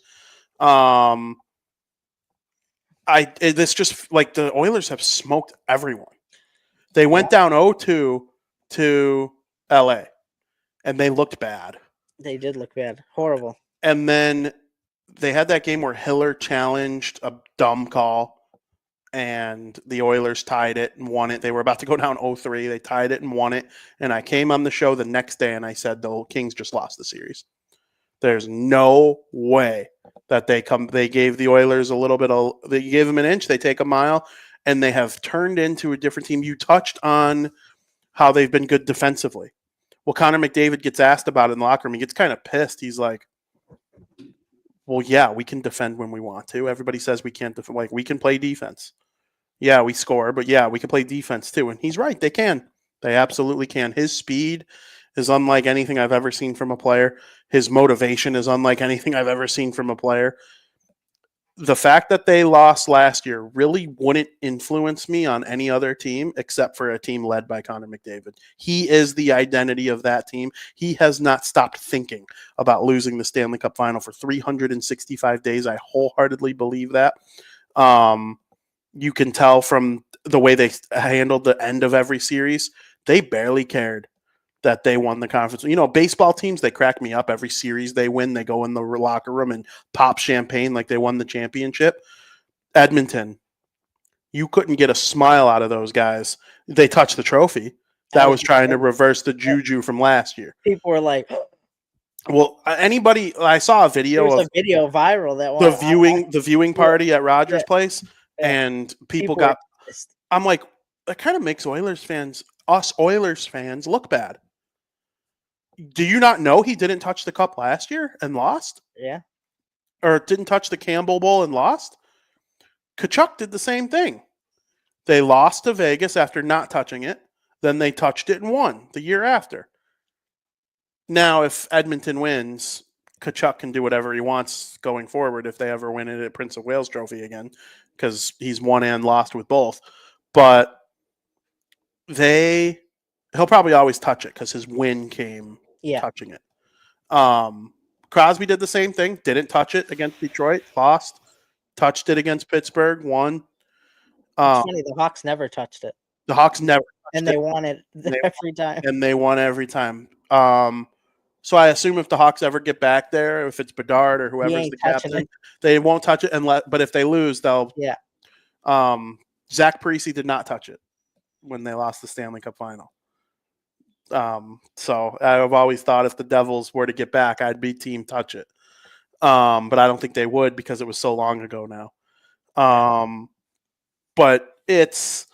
This just like the Oilers have smoked everyone. They went down 0-2 to LA, and they looked bad. They did look bad. Horrible. And then they had that game where Hiller challenged a dumb call, and the Oilers tied it and won it. They were about to go down 0-3. They tied it and won it. And I came on the show the next day and I said the Kings just lost the series. There's no way that they gave the Oilers they gave them an inch, they take a mile, and they have turned into a different team. You touched on how they've been good defensively. Well, Connor McDavid gets asked about it in the locker room. He gets kind of pissed. He's like, well, yeah, we can defend when we want to. Everybody says we can't defend. Like, we can play defense. Yeah, we score, but yeah, we can play defense too. And he's right. They can. They absolutely can. His speed is unlike anything I've ever seen from a player. His motivation is unlike anything I've ever seen from a player. The fact that they lost last year really wouldn't influence me on any other team except for a team led by Connor McDavid. He is the identity of that team. He has not stopped thinking about losing the Stanley Cup final for 365 days. I wholeheartedly believe that. You can tell from the way they handled the end of every series, they barely cared that they won the conference. You know, baseball teams, they crack me up. Every series they win, they go in the locker room and pop champagne like they won the championship. Edmonton, you couldn't get a smile out of those guys. They touched the trophy. That was trying to reverse the juju from last year. People were like, well, I saw a video there was a video viral that the viewing party at Rogers Place, and people got. I'm like, that kind of makes us Oilers fans, look bad. Do you not know he didn't touch the cup last year and lost? Yeah. Or didn't touch the Campbell Bowl and lost? Tkachuk did the same thing. They lost to Vegas after not touching it. Then they touched it and won the year after. Now, if Edmonton wins, Tkachuk can do whatever he wants going forward if they ever win it at Prince of Wales Trophy again, because he's won and lost with both. But he'll probably always touch it because his win came touching it. Crosby did the same thing. Didn't touch it against Detroit. Lost. Touched it against Pittsburgh. Won. It's funny. The Hawks never touched it. The Hawks never touched and they won it every time. And they won every time. So I assume if the Hawks ever get back there, if it's Bedard or whoever's the captain, they won't touch it. But if they lose, they'll. Yeah. Zach Parise did not touch it when they lost the Stanley Cup final. So I've always thought if the Devils were to get back, I'd be team touch it. But I don't think they would because it was so long ago now. But it's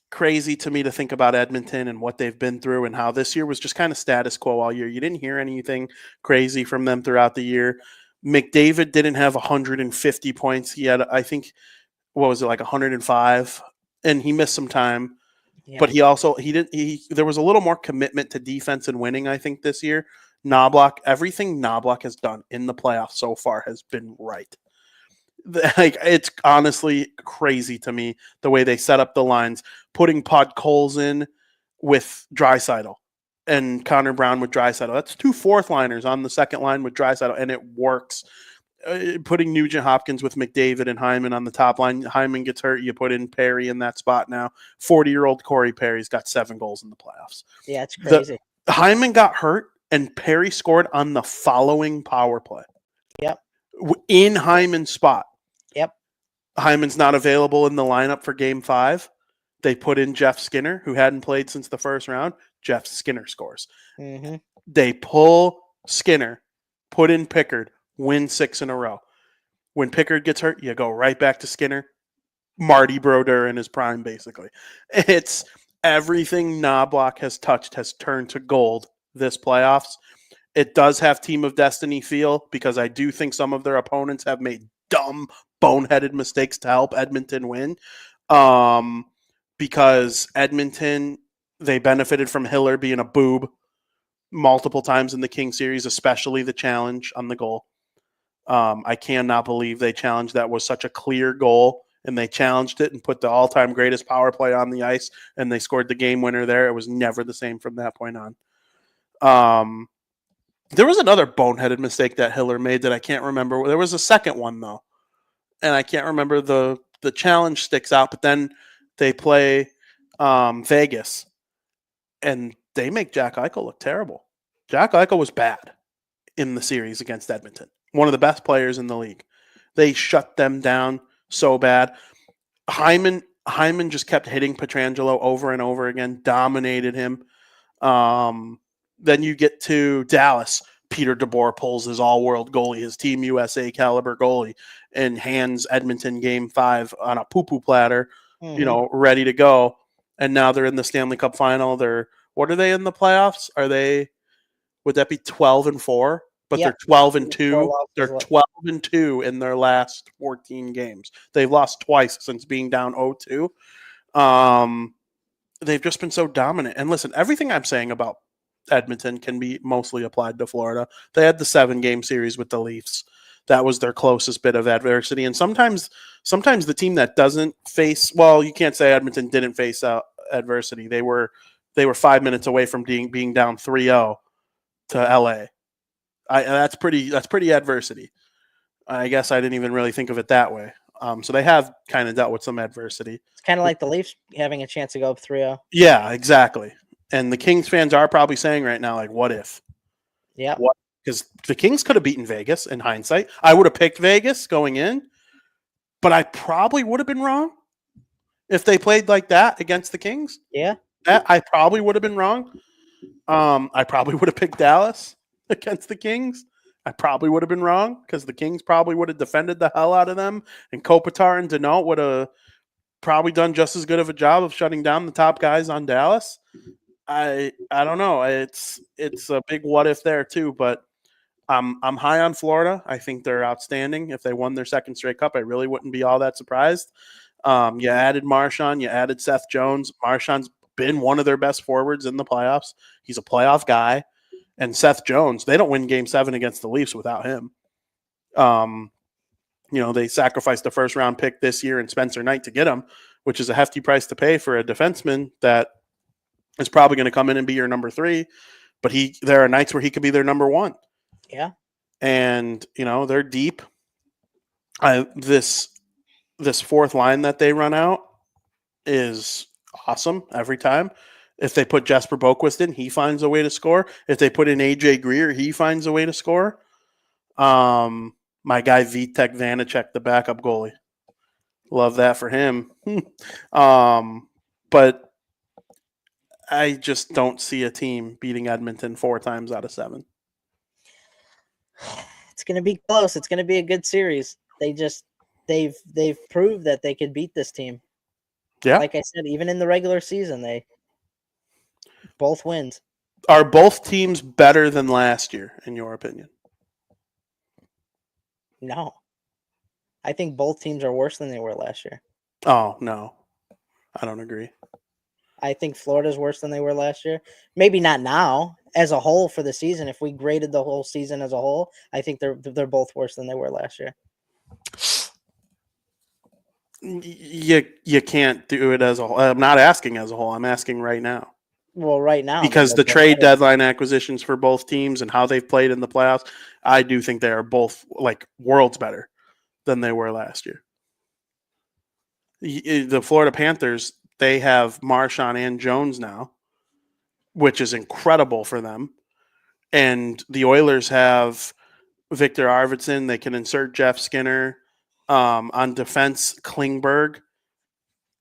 crazy to me to think about Edmonton and what they've been through and how this year was just kind of status quo all year. You didn't hear anything crazy from them throughout the year. McDavid didn't have 150 points. He had, I think, what was it, like 105? And he missed some time. Yeah. But there was a little more commitment to defense and winning, I think, this year. Everything Knoblauch has done in the playoffs so far has been right. Like, it's honestly crazy to me the way they set up the lines, putting Podkolzin in with Draisaitl and Connor Brown with Draisaitl. That's 2 fourth liners on the second line with Draisaitl, and it works. Putting Nugent Hopkins with McDavid and Hyman on the top line. Hyman gets hurt. You put in Perry in that spot now. 40-year-old Corey Perry's got 7 goals in the playoffs. Yeah, it's crazy. Hyman got hurt, and Perry scored on the following power play. Yep. In Hyman's spot. Yep. Hyman's not available in the lineup for Game 5. They put in Jeff Skinner, who hadn't played since the first round. Jeff Skinner scores. Mm-hmm. They pull Skinner, put in Pickard, win 6 in a row. When Pickard gets hurt, you go right back to Skinner. Marty Brodeur in his prime, basically. It's everything Knoblauch has touched has turned to gold this playoffs. It does have Team of Destiny feel because I do think some of their opponents have made dumb, boneheaded mistakes to help Edmonton win. Because Edmonton, they benefited from Hiller being a boob multiple times in the King series, especially the challenge on the goal. I cannot believe they challenged that was such a clear goal, and they challenged it and put the all-time greatest power play on the ice, and they scored the game winner there. It was never the same from that point on. There was another boneheaded mistake that Hiller made that I can't remember. There was a second one, though, and I can't remember. The challenge sticks out, but then they play Vegas, and they make Jack Eichel look terrible. Jack Eichel was bad in the series against Edmonton. One of the best players in the league. They shut them down so bad. Hyman just kept hitting Pietrangelo over and over again, dominated him. Then you get to Dallas. Peter DeBoer pulls his all-world goalie, his Team USA caliber goalie, and hands Edmonton Game 5 on a poo-poo platter, ready to go. And now they're in the Stanley Cup Final. What are they in the playoffs? Would that be 12-4? But Yep. they're 12-2. They're 12-2 in their last 14 games. They've lost twice since being down 0-2. They've just been so dominant. And listen, everything I'm saying about Edmonton can be mostly applied to Florida. They had the 7-game series with the Leafs. That was their closest bit of adversity. And sometimes the team that doesn't face, well, you can't say Edmonton didn't face adversity. They were 5 minutes away from being down 3-0 to LA. That's pretty adversity. I guess I didn't even really think of it that way. So they have kind of dealt with some adversity. It's kind of like the Leafs having a chance to go up 3-0. Yeah, exactly. And the Kings fans are probably saying right now, like, what if? Yeah. What? Because the Kings could have beaten Vegas in hindsight. I would have picked Vegas going in, but I probably would have been wrong if they played like that against the Kings. Yeah. I probably would have been wrong. I probably would have picked Dallas against the Kings. I probably would have been wrong because the Kings probably would have defended the hell out of them, and Kopitar and Denault would have probably done just as good of a job of shutting down the top guys on Dallas. I don't know. It's a big what if there too, but I'm high on Florida. I think they're outstanding. If they won their second straight cup, I really wouldn't be all that surprised. You added Marchand, you added Seth Jones. Marchand's been one of their best forwards in the playoffs. He's a playoff guy. And Seth Jones, they don't win Game 7 against the Leafs without him. They sacrificed the first round pick this year in Spencer Knight to get him, which is a hefty price to pay for a defenseman that is probably going to come in and be your number 3. But there are nights where he could be their number 1. Yeah. And, they're deep. This fourth line that they run out is awesome every time. If they put Jesper Boquist in, he finds a way to score. If they put in AJ Greer, he finds a way to score. My guy Vitek Vanacek, the backup goalie. Love that for him. But I just don't see a team beating Edmonton 4 times out of 7. It's going to be close. It's going to be a good series. They've proved that they could beat this team. Yeah. Like I said, even in the regular season, they both wins. Are both teams better than last year, in your opinion? No. I think both teams are worse than they were last year. Oh, no. I don't agree. I think Florida's worse than they were last year. Maybe not now. As a whole for the season, if we graded the whole season as a whole, I think they're both worse than they were last year. You can't do it as a whole. I'm not asking as a whole. I'm asking right now. Well, right now. Because the trade deadline acquisitions for both teams and how they've played in the playoffs, I do think they are both like worlds better than they were last year. The Florida Panthers, they have Marchand and Jones now, which is incredible for them. And the Oilers have Victor Arvidsson. They can insert Jeff Skinner. On defense, Klingberg.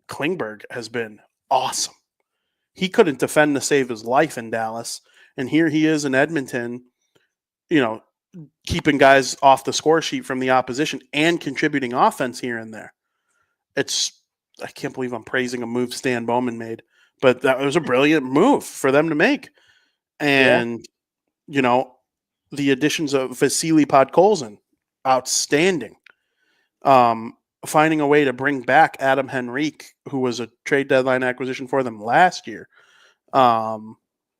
Klingberg has been awesome. He couldn't defend to save his life in Dallas. And here he is in Edmonton, keeping guys off the score sheet from the opposition and contributing offense here and there. I can't believe I'm praising a move Stan Bowman made, but that was a brilliant move for them to make. And, the additions of Vasily Podkolzin, outstanding. Finding a way to bring back Adam Henrique, who was a trade deadline acquisition for them last year. I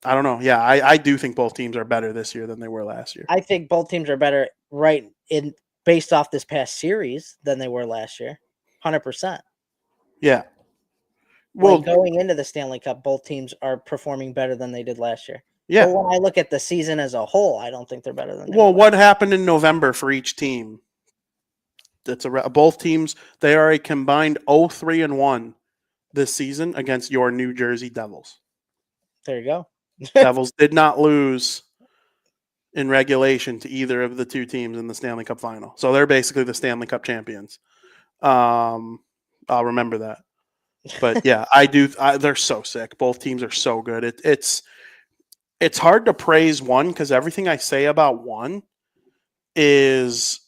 don't know. Yeah, I do think both teams are better this year than they were last year. I think both teams are better based off this past series than they were last year. 100%. Yeah. Well, going into the Stanley Cup, both teams are performing better than they did last year. Yeah. But when I look at the season as a whole, I don't think they're better than they were. Well, what happened in November for each team? Both teams, they are a combined 0-3-1 this season against your New Jersey Devils. There you go. Devils did not lose in regulation to either of the two teams in the Stanley Cup final. So they're basically the Stanley Cup champions. I'll remember that. But yeah, I do. They're so sick. Both teams are so good. It's hard to praise one because everything I say about one is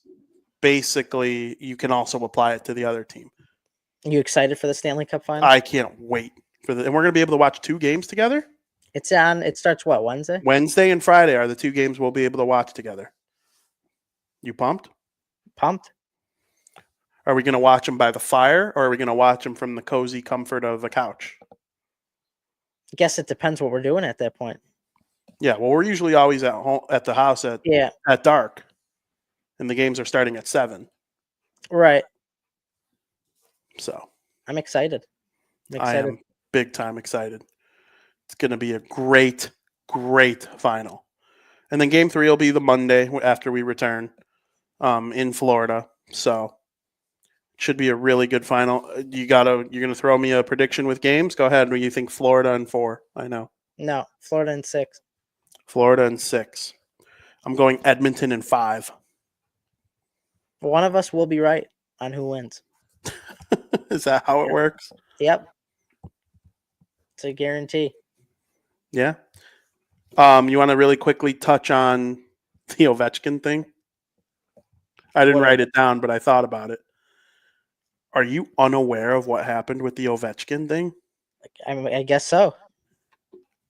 basically you can also apply it to the other team. You excited for the Stanley Cup Finals? I can't wait for and we're going to be able to watch 2 games together. It's on. It starts what, Wednesday? Wednesday and Friday are the 2 games we'll be able to watch together. You pumped? Pumped. Are we going to watch them by the fire, or are we going to watch them from the cozy comfort of the couch? I guess it depends what we're doing at that point. Yeah, well, we're usually always at home at the house at dark, and the games are starting at 7. Right. So I'm excited. I am big time excited. It's going to be a great, great final. And then game 3 will be the Monday after we return in Florida. So it should be a really good final. You're going to throw me a prediction with games? Go ahead. When you think Florida in 4, I know. No, Florida in 6. Florida in 6. I'm going Edmonton in 5. One of us will be right on who wins. Is that how it works? Yep. It's a guarantee. Yeah. You want to really quickly touch on the Ovechkin thing? I didn't write it down, but I thought about it. Are you unaware of what happened with the Ovechkin thing? I guess so.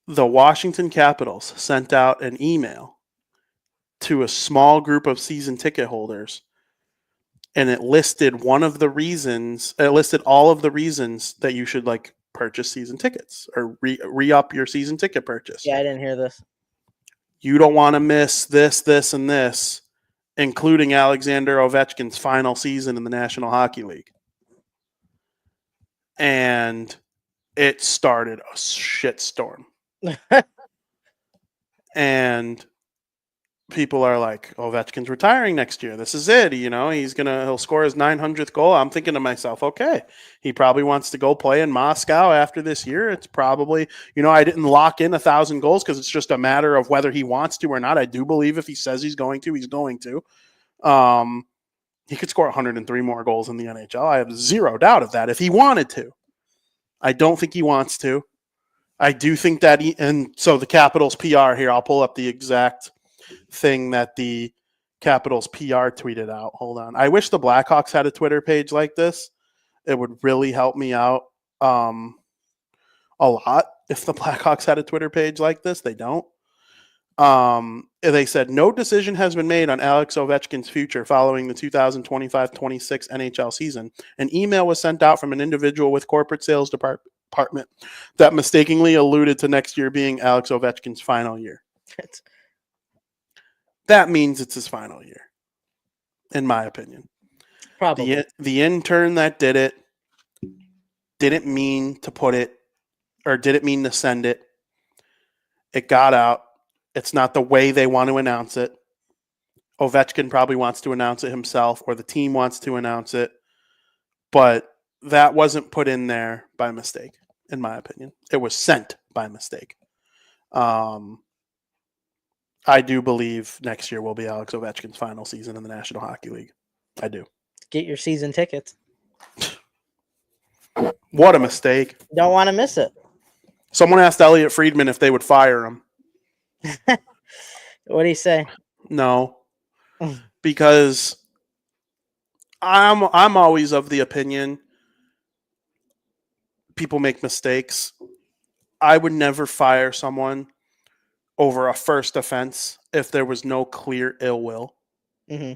The Washington Capitals sent out an email to a small group of season ticket holders, and it listed all of the reasons that you should purchase season tickets or re-up your season ticket purchase. Yeah, I didn't hear this. You don't want to miss this, this, and this, including Alexander Ovechkin's final season in the National Hockey League. And it started a shitstorm. And people are like, Ovechkin's retiring next year. This is it. He'll score his 900th goal. I'm thinking to myself, okay, he probably wants to go play in Moscow after this year. It's probably, I didn't lock in 1,000 goals because it's just a matter of whether he wants to or not. I do believe if he says he's going to, he's going to. He could score 103 more goals in the NHL. I have zero doubt of that if he wanted to. I don't think he wants to. I do think that and so the Capitals PR here, I'll pull up the exact thing that the Capitals PR tweeted out. Hold on. I wish the Blackhawks had a Twitter page like this. It would really help me out a lot if the Blackhawks had a Twitter page like this. They don't. They said, no decision has been made on Alex Ovechkin's future following the 2025-26 NHL season. An email was sent out from an individual with corporate sales department that mistakenly alluded to next year being Alex Ovechkin's final year. That means it's his final year, in my opinion. Probably. The intern that did it didn't mean to put it, or didn't mean to send it. It got out. It's not the way they want to announce it. Ovechkin probably wants to announce it himself, or the team wants to announce it. But that wasn't put in there by mistake, in my opinion. It was sent by mistake. I do believe next year will be Alex Ovechkin's final season in the National Hockey League. I do. Get your season tickets. What a mistake. Don't want to miss it. Someone asked Elliot Friedman if they would fire him. What do you say? No. Because I'm always of the opinion people make mistakes. I would never fire someone over a first offense if there was no clear ill will. Mm-hmm.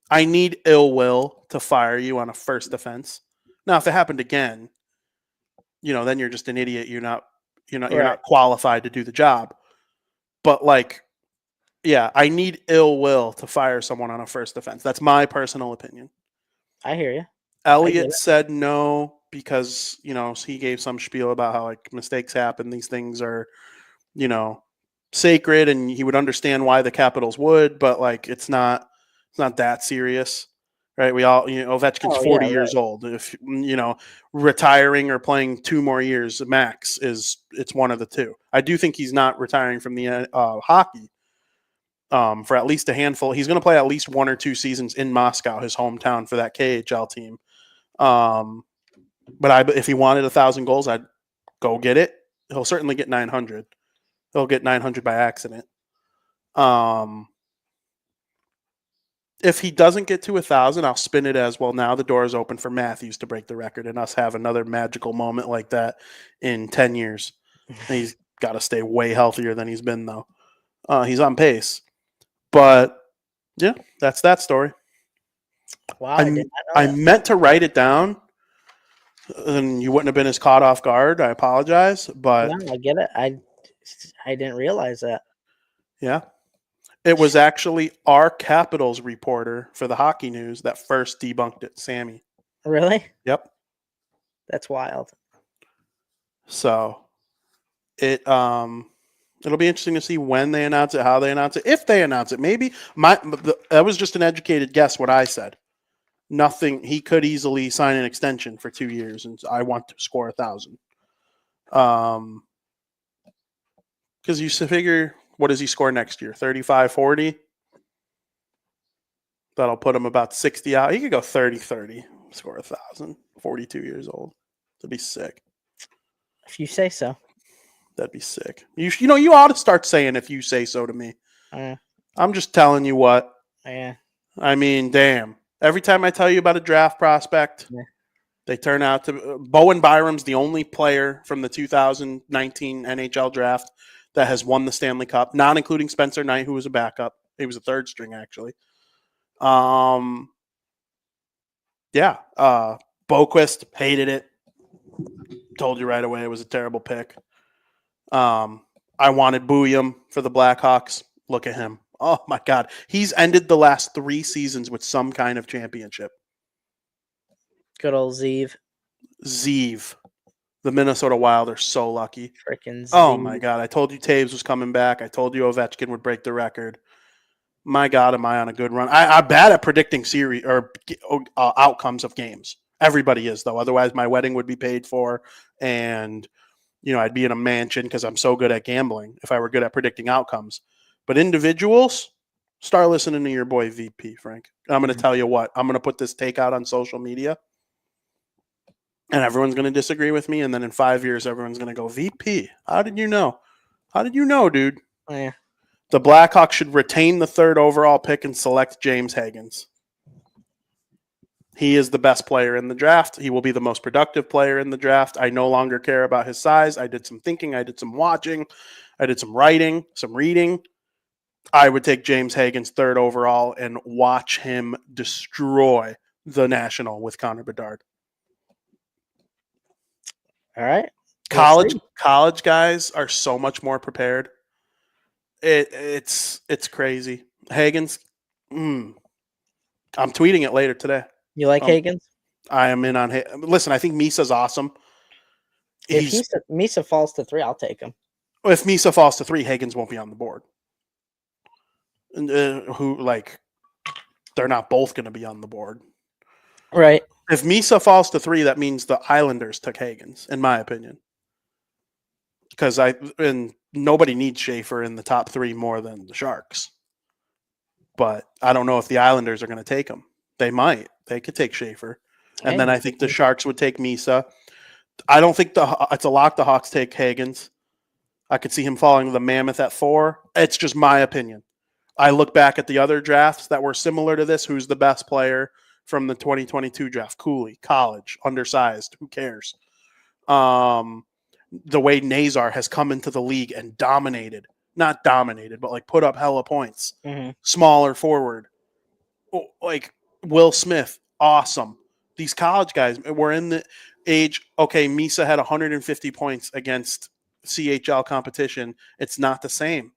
I need ill will to fire you on a first offense. Now, if it happened again, then you're just an idiot. You're not qualified to do the job. But I need ill will to fire someone on a first offense. That's my personal opinion. I hear you. Elliot said no because, he gave some spiel about how mistakes happen. These things are, sacred, and he would understand why the Capitals would, but it's not that serious, right? We all, Ovechkin's 40 years old. If, retiring or playing 2 more years max it's one of the two. I do think he's not retiring from the hockey for at least a handful. He's going to play at least 1 or 2 seasons in Moscow, his hometown, for that KHL team. But if he wanted 1,000 goals, I'd go get it. He'll certainly get 900. He'll get 900 by accident. If he doesn't get to 1,000, I'll spin it as well. Now the door is open for Matthews to break the record and us have another magical moment like that in 10 years. And he's got to stay way healthier than he's been, though. He's on pace. But, yeah, that's that story. Wow, I did not know I that. meant to write it down, and you wouldn't have been as caught off guard. I apologize. But, No, I get it. I didn't realize that. yeah. It was actually our Capitals reporter for the Hockey News that first debunked it, Sammy. Really? Yep. That's wild. So it'll be interesting to see when they announce it, how they announce it, if they announce it. Maybe that was just an educated guess what I said. Nothing. He could easily sign an extension for 2 years, and I want to score 1,000. Because you figure, what does he score next year? 35, 40? That'll put him about 60 out. He could go 30-30, score 1,000. 42 years old. That'd be sick. If you say so. That'd be sick. You ought to start saying "if you say so" to me. I'm just telling you what. Yeah. I mean, damn. Every time I tell you about a draft prospect, they turn out to. Bowen Byram's the only player from the 2019 NHL draft that has won the Stanley Cup, not including Spencer Knight, who was a backup. He was a third string, actually. Yeah. Boquist, hated it. Told you right away it was a terrible pick. I wanted Booyam for the Blackhawks. Look at him. Oh, my God. He's ended the last 3 seasons with some kind of championship. Good old Zeev. Zeev. The Minnesota Wild are so lucky. Freaking Zeev. Oh, my God. I told you Taves was coming back. I told you Ovechkin would break the record. My God, am I on a good run. I'm bad at predicting series or outcomes of games. Everybody is, though. Otherwise, my wedding would be paid for, and I'd be in a mansion because I'm so good at gambling if I were good at predicting outcomes. But individuals, start listening to your boy VP, Frank. I'm going to tell you what. I'm going to put this take out on social media, and everyone's going to disagree with me. And then in 5 years, everyone's going to go, VP, how did you know? How did you know, dude? Oh, yeah. The Blackhawks should retain the 3rd overall pick and select James Higgins. He is the best player in the draft. He will be the most productive player in the draft. I no longer care about his size. I did some thinking. I did some watching. I did some writing, some reading. I would take James Higgins 3rd overall and watch him destroy the National with Connor Bedard. All right. College guys are so much more prepared. It's crazy. Higgins, I'm tweeting it later today. You like Higgins? I am in on. Listen, I think Misa's awesome. If Misa falls to 3, I'll take him. If Misa falls to 3, Higgins won't be on the board. They're not both going to be on the board. Right. If Misa falls to 3, that means the Islanders took Higgins, in my opinion. Because nobody needs Schaefer in the top 3 more than the Sharks. But I don't know if the Islanders are going to take him. They might. They could take Schaefer. And then I think the Sharks would take Misa. I don't think it's a lock the Hawks take Higgins. I could see him falling to the Mammoth at 4. It's just my opinion. I look back at the other drafts that were similar to this. Who's the best player from the 2022 draft? Cooley, college, undersized. Who cares? The way Nazar has come into the league and dominated. Not dominated, but put up hella points. Mm-hmm. Smaller forward. Like Will Smith, awesome. These college guys were in the age. Okay, Misa had 150 points against CHL competition. It's not the same.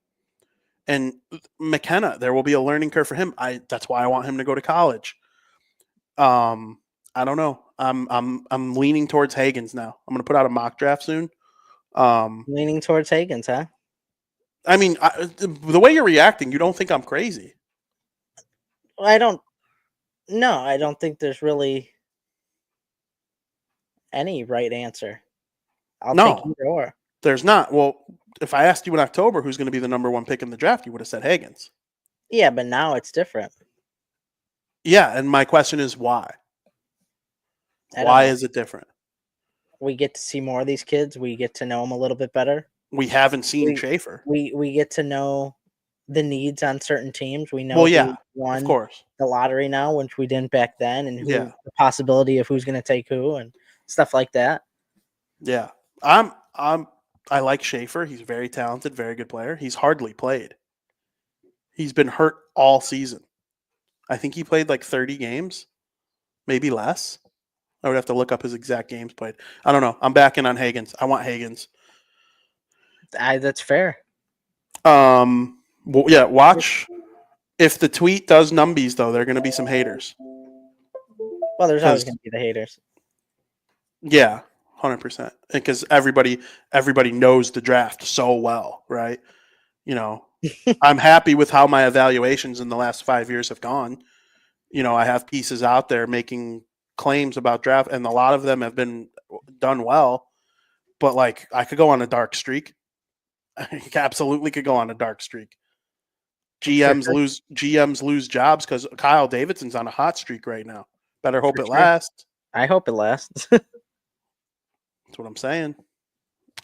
And McKenna, there will be a learning curve for him. That's why I want him to go to college. I don't know. I'm leaning towards Higgins now. I'm going to put out a mock draft soon. Leaning towards Higgins, huh? I mean, the way you're reacting, you don't think I'm crazy. I don't think there's really any right answer. I'll take either or. There's not. Well, if I asked you in October who's going to be the number 1 pick in the draft, you would have said Higgins. Yeah, but now it's different. Yeah, and my question is why? I don't Why know. is it different? We get to see more of these kids. We get to know them a little bit better. We haven't seen We Schaefer. we get to know the needs on certain teams. We know Well, who yeah, of won course. the lottery now, which we didn't back then, and Yeah. who the possibility of who's going to take who and stuff like that. Yeah. I like Schaefer. He's very talented, very good player. He's hardly played. He's been hurt all season. I think he played like 30 games, maybe less. I would have to look up his exact games played. I don't know. I'm backing on Higgins. I want Higgins. That's fair. Well, yeah, watch. If the tweet does numbies, though, there are going to be some haters. Well, there's always 'Cause- going to be the haters. Yeah, 100%. Because everybody knows the draft so well, right? You know, I'm happy with how my evaluations in the last 5 years have gone. You know, I have pieces out there making claims about draft, and a lot of them have been done well. But like, I could go on a dark streak. I absolutely could go on a dark streak. GMs lose jobs because Kyle Davidson's on a hot streak right now. Better hope it lasts. I hope it lasts. That's what I'm saying.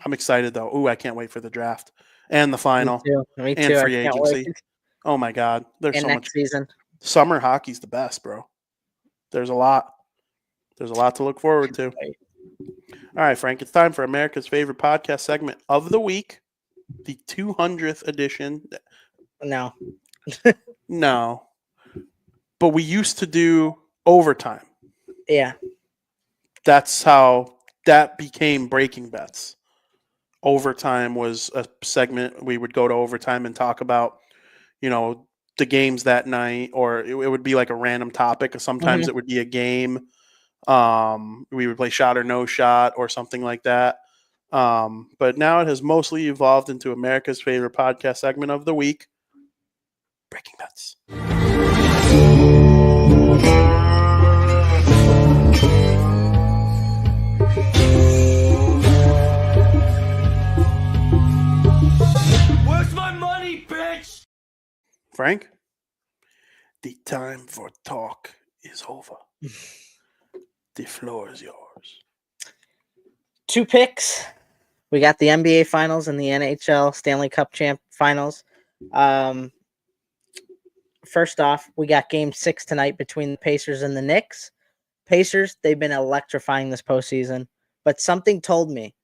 I'm excited though. Ooh, I can't wait for the draft and the final Me and too. free I can't agency. wait. Oh my God, there's And so next much. season. Summer hockey's the best, bro. There's a lot. There's a lot to look forward to. All right, Frank, it's time for America's favorite podcast segment of the week, the 200th edition. No. No, but we used to do overtime. Yeah. That's how that became Breaking Bets. Overtime was a segment we would go to overtime and talk about, you know, the games that night, or it would be like a random topic. Sometimes it would be a game. We would play shot or no shot or something like that. But now it has mostly evolved into America's favorite podcast segment of the week, Breaking Bets. Where's my money, bitch? Frank, the time for talk is over. The floor is yours. 2 picks. We got the NBA Finals and the NHL Stanley Cup Finals. First off, we got Game 6 tonight between the Pacers and the Knicks. Pacers, they've been electrifying this postseason, but something told me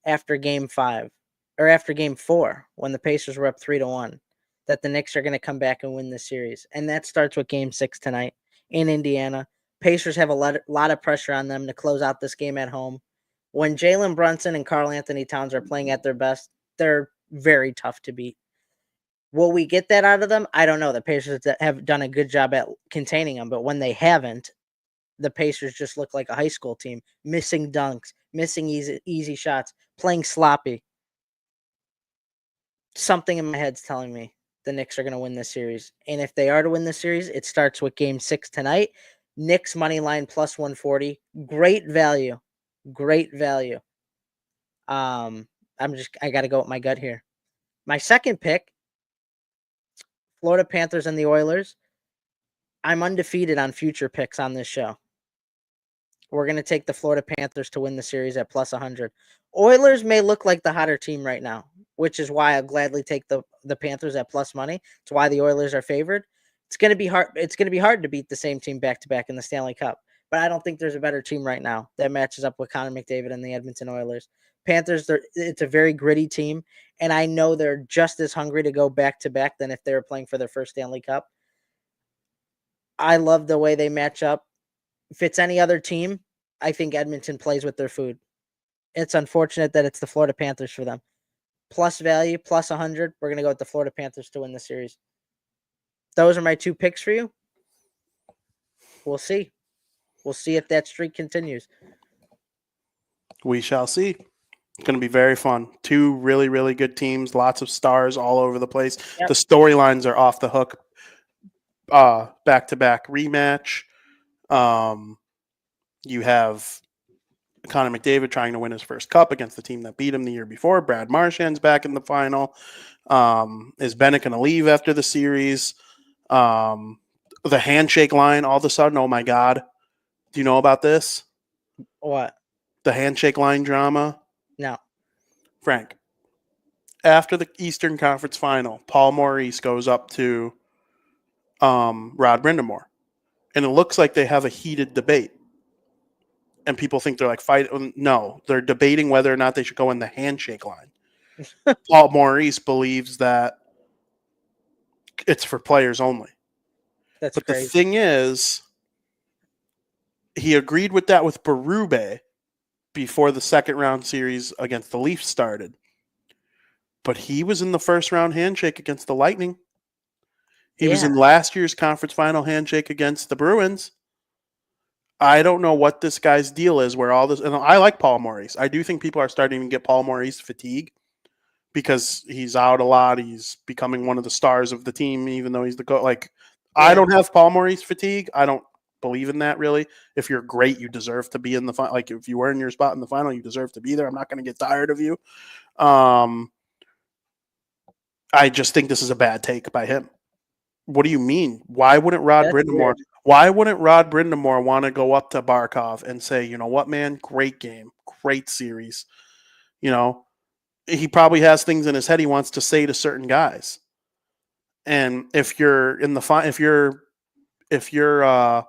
after Game 5 or after Game 4 when the Pacers were up 3-1 that the Knicks are going to come back and win this series, and that starts with Game 6 tonight in Indiana. Pacers have a lot of pressure on them to close out this game at home. When Jalen Brunson and Karl Anthony Towns are playing at their best, they're very tough to beat. Will we get that out of them? I don't know. The Pacers have done a good job at containing them, but when they haven't, the Pacers just look like a high school team, missing dunks, missing easy shots, playing sloppy. Something in my head's telling me the Knicks are going to win this series. And if they are to win this series, it starts with Game 6 tonight. Knicks money line plus 140. Great value. Great value. I got to go with my gut here. My second pick, Florida Panthers and the Oilers. I'm undefeated on future picks on this show. We're going to take the Florida Panthers to win the series at plus 100. Oilers may look like the hotter team right now, which is why I'll gladly take the Panthers at plus money. It's why the Oilers are favored. It's going to be hard. It's going to be hard to beat the same team back to back in the Stanley Cup, but I don't think there's a better team right now that matches up with Connor McDavid and the Edmonton Oilers. Panthers, it's a very gritty team, and I know they're just as hungry to go back to back than if they were playing for their first Stanley Cup. I love the way they match up. If it's any other team, I think Edmonton plays with their food. It's unfortunate that it's the Florida Panthers for them. Plus value, plus 100. We're going to go with the Florida Panthers to win the series. Those are my 2 picks for you. We'll see. We'll see if that streak continues. We shall see. It's going to be very fun. 2 really, really good teams. Lots of stars all over the place. Yep. The storylines are off the hook. Back-to-back rematch. You have Connor McDavid trying to win his first cup against the team that beat him the year before. Brad Marchand's back in the final. Is Bennett going to leave after the series? The handshake line all of a sudden, oh my God. Do you know about this? What? The handshake line drama. No. Frank, after the Eastern Conference Final, Paul Maurice goes up to Rod Brindamore, and it looks like they have a heated debate. And people think they're like fighting. No, they're debating whether or not they should go in the handshake line. Paul Maurice believes that it's for players only. That's But crazy. the thing is, he agreed with that with Berube before the second round series against the Leafs started. But he was in the first round handshake against the Lightning. He was in last year's conference final handshake against the Bruins. I don't know what this guy's deal is where all this, and I like Paul Maurice. I do think people are starting to get Paul Maurice fatigue because he's out a lot. He's becoming one of the stars of the team, even though he's the coach. Like, I don't have Paul Maurice fatigue. I don't believe in that really. If you're great, you deserve to be in the final. Like, if you earn your spot in the final, you deserve to be there. I'm not going to get tired of you. I just think this is a bad take by him. What do you mean? Why wouldn't Rod Brindamore? Why wouldn't Rod Brindamore want to go up to Barkov and say, you know what, man, great game, great series? You know, he probably has things in his head he wants to say to certain guys. And if you're in the if you're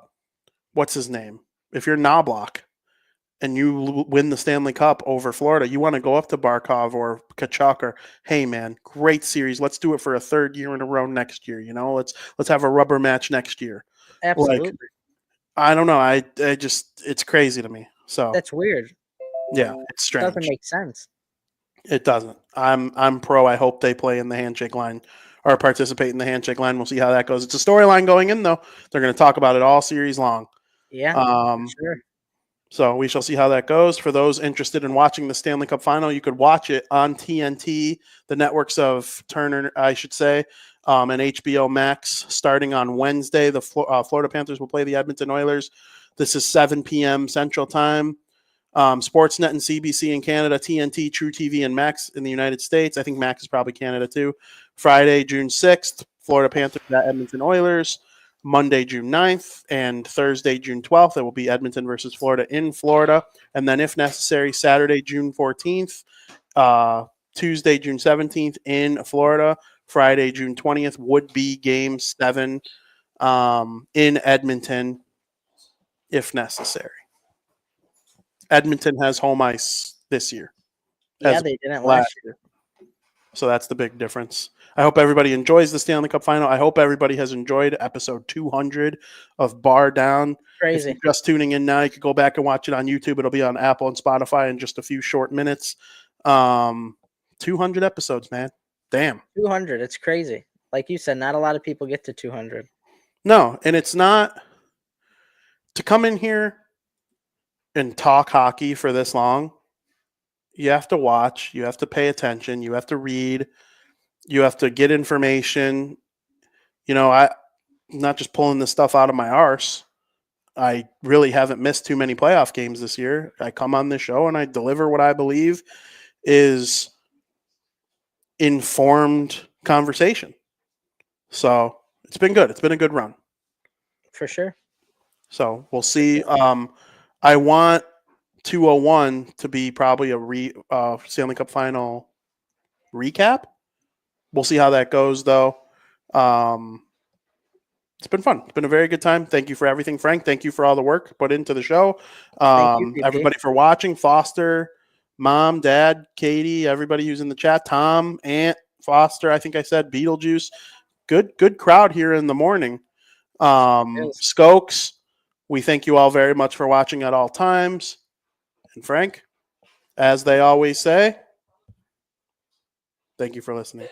what's his name? If you're Knobloch and you win the Stanley Cup over Florida, you want to go up to Barkov or Kachuk or, hey man, great series. Let's do it for a third year in a row next year. You know, let's have a rubber match next year. Absolutely. Like, I don't know. I just, it's crazy to me. So that's weird. Yeah, it's strange. It doesn't make sense. It doesn't. I'm pro. I hope they play in the handshake line or participate in the handshake line. We'll see how that goes. It's a storyline going in though. They're going to talk about it all series long. Yeah, sure. So we shall see how that goes. For those interested in watching the Stanley Cup Final, you could watch it on TNT, the networks of Turner, I should say, and HBO Max starting on Wednesday. The Florida Panthers will play the Edmonton Oilers. This is 7 p.m. Central Time. Sportsnet and CBC in Canada, TNT, True TV, and Max in the United States. I think Max is probably Canada too. Friday, June 6th, Florida Panthers at Edmonton Oilers. Monday, June 9th, and Thursday, June 12th. It will be Edmonton versus Florida in Florida. And then, if necessary, Saturday, June 14th, Tuesday, June 17th in Florida. Friday, June 20th would be Game 7 in Edmonton, if necessary. Edmonton has home ice this year. Yeah, they didn't last year. So that's the big difference. I hope everybody enjoys the Stanley Cup Final. I hope everybody has enjoyed episode 200 of Bardown. Crazy. If you're just tuning in now, you can go back and watch it on YouTube. It'll be on Apple and Spotify in just a few short minutes. 200 episodes, man. Damn. 200. It's crazy. Like you said, not a lot of people get to 200. No, and it's not to come in here and talk hockey for this long. You have to watch, you have to pay attention, you have to read, you have to get information. You know, I'm not just pulling this stuff out of my arse. I really haven't missed too many playoff games this year. I come on this show and I deliver what I believe is informed conversation. So it's been good. It's been a good run. For sure. So we'll see. I want 201 to be probably a Stanley Cup Final recap. We'll see how that goes, though. It's been fun. It's been a very good time. Thank you for everything, Frank. Thank you for all the work put into the show. Everybody for watching. Foster, Mom, Dad, Katie, everybody who's in the chat. Tom, Aunt, Foster, I think I said, Beetlejuice. Good crowd here in the morning. Skokes, we thank you all very much for watching at all times. And Frank, as they always say, thank you for listening.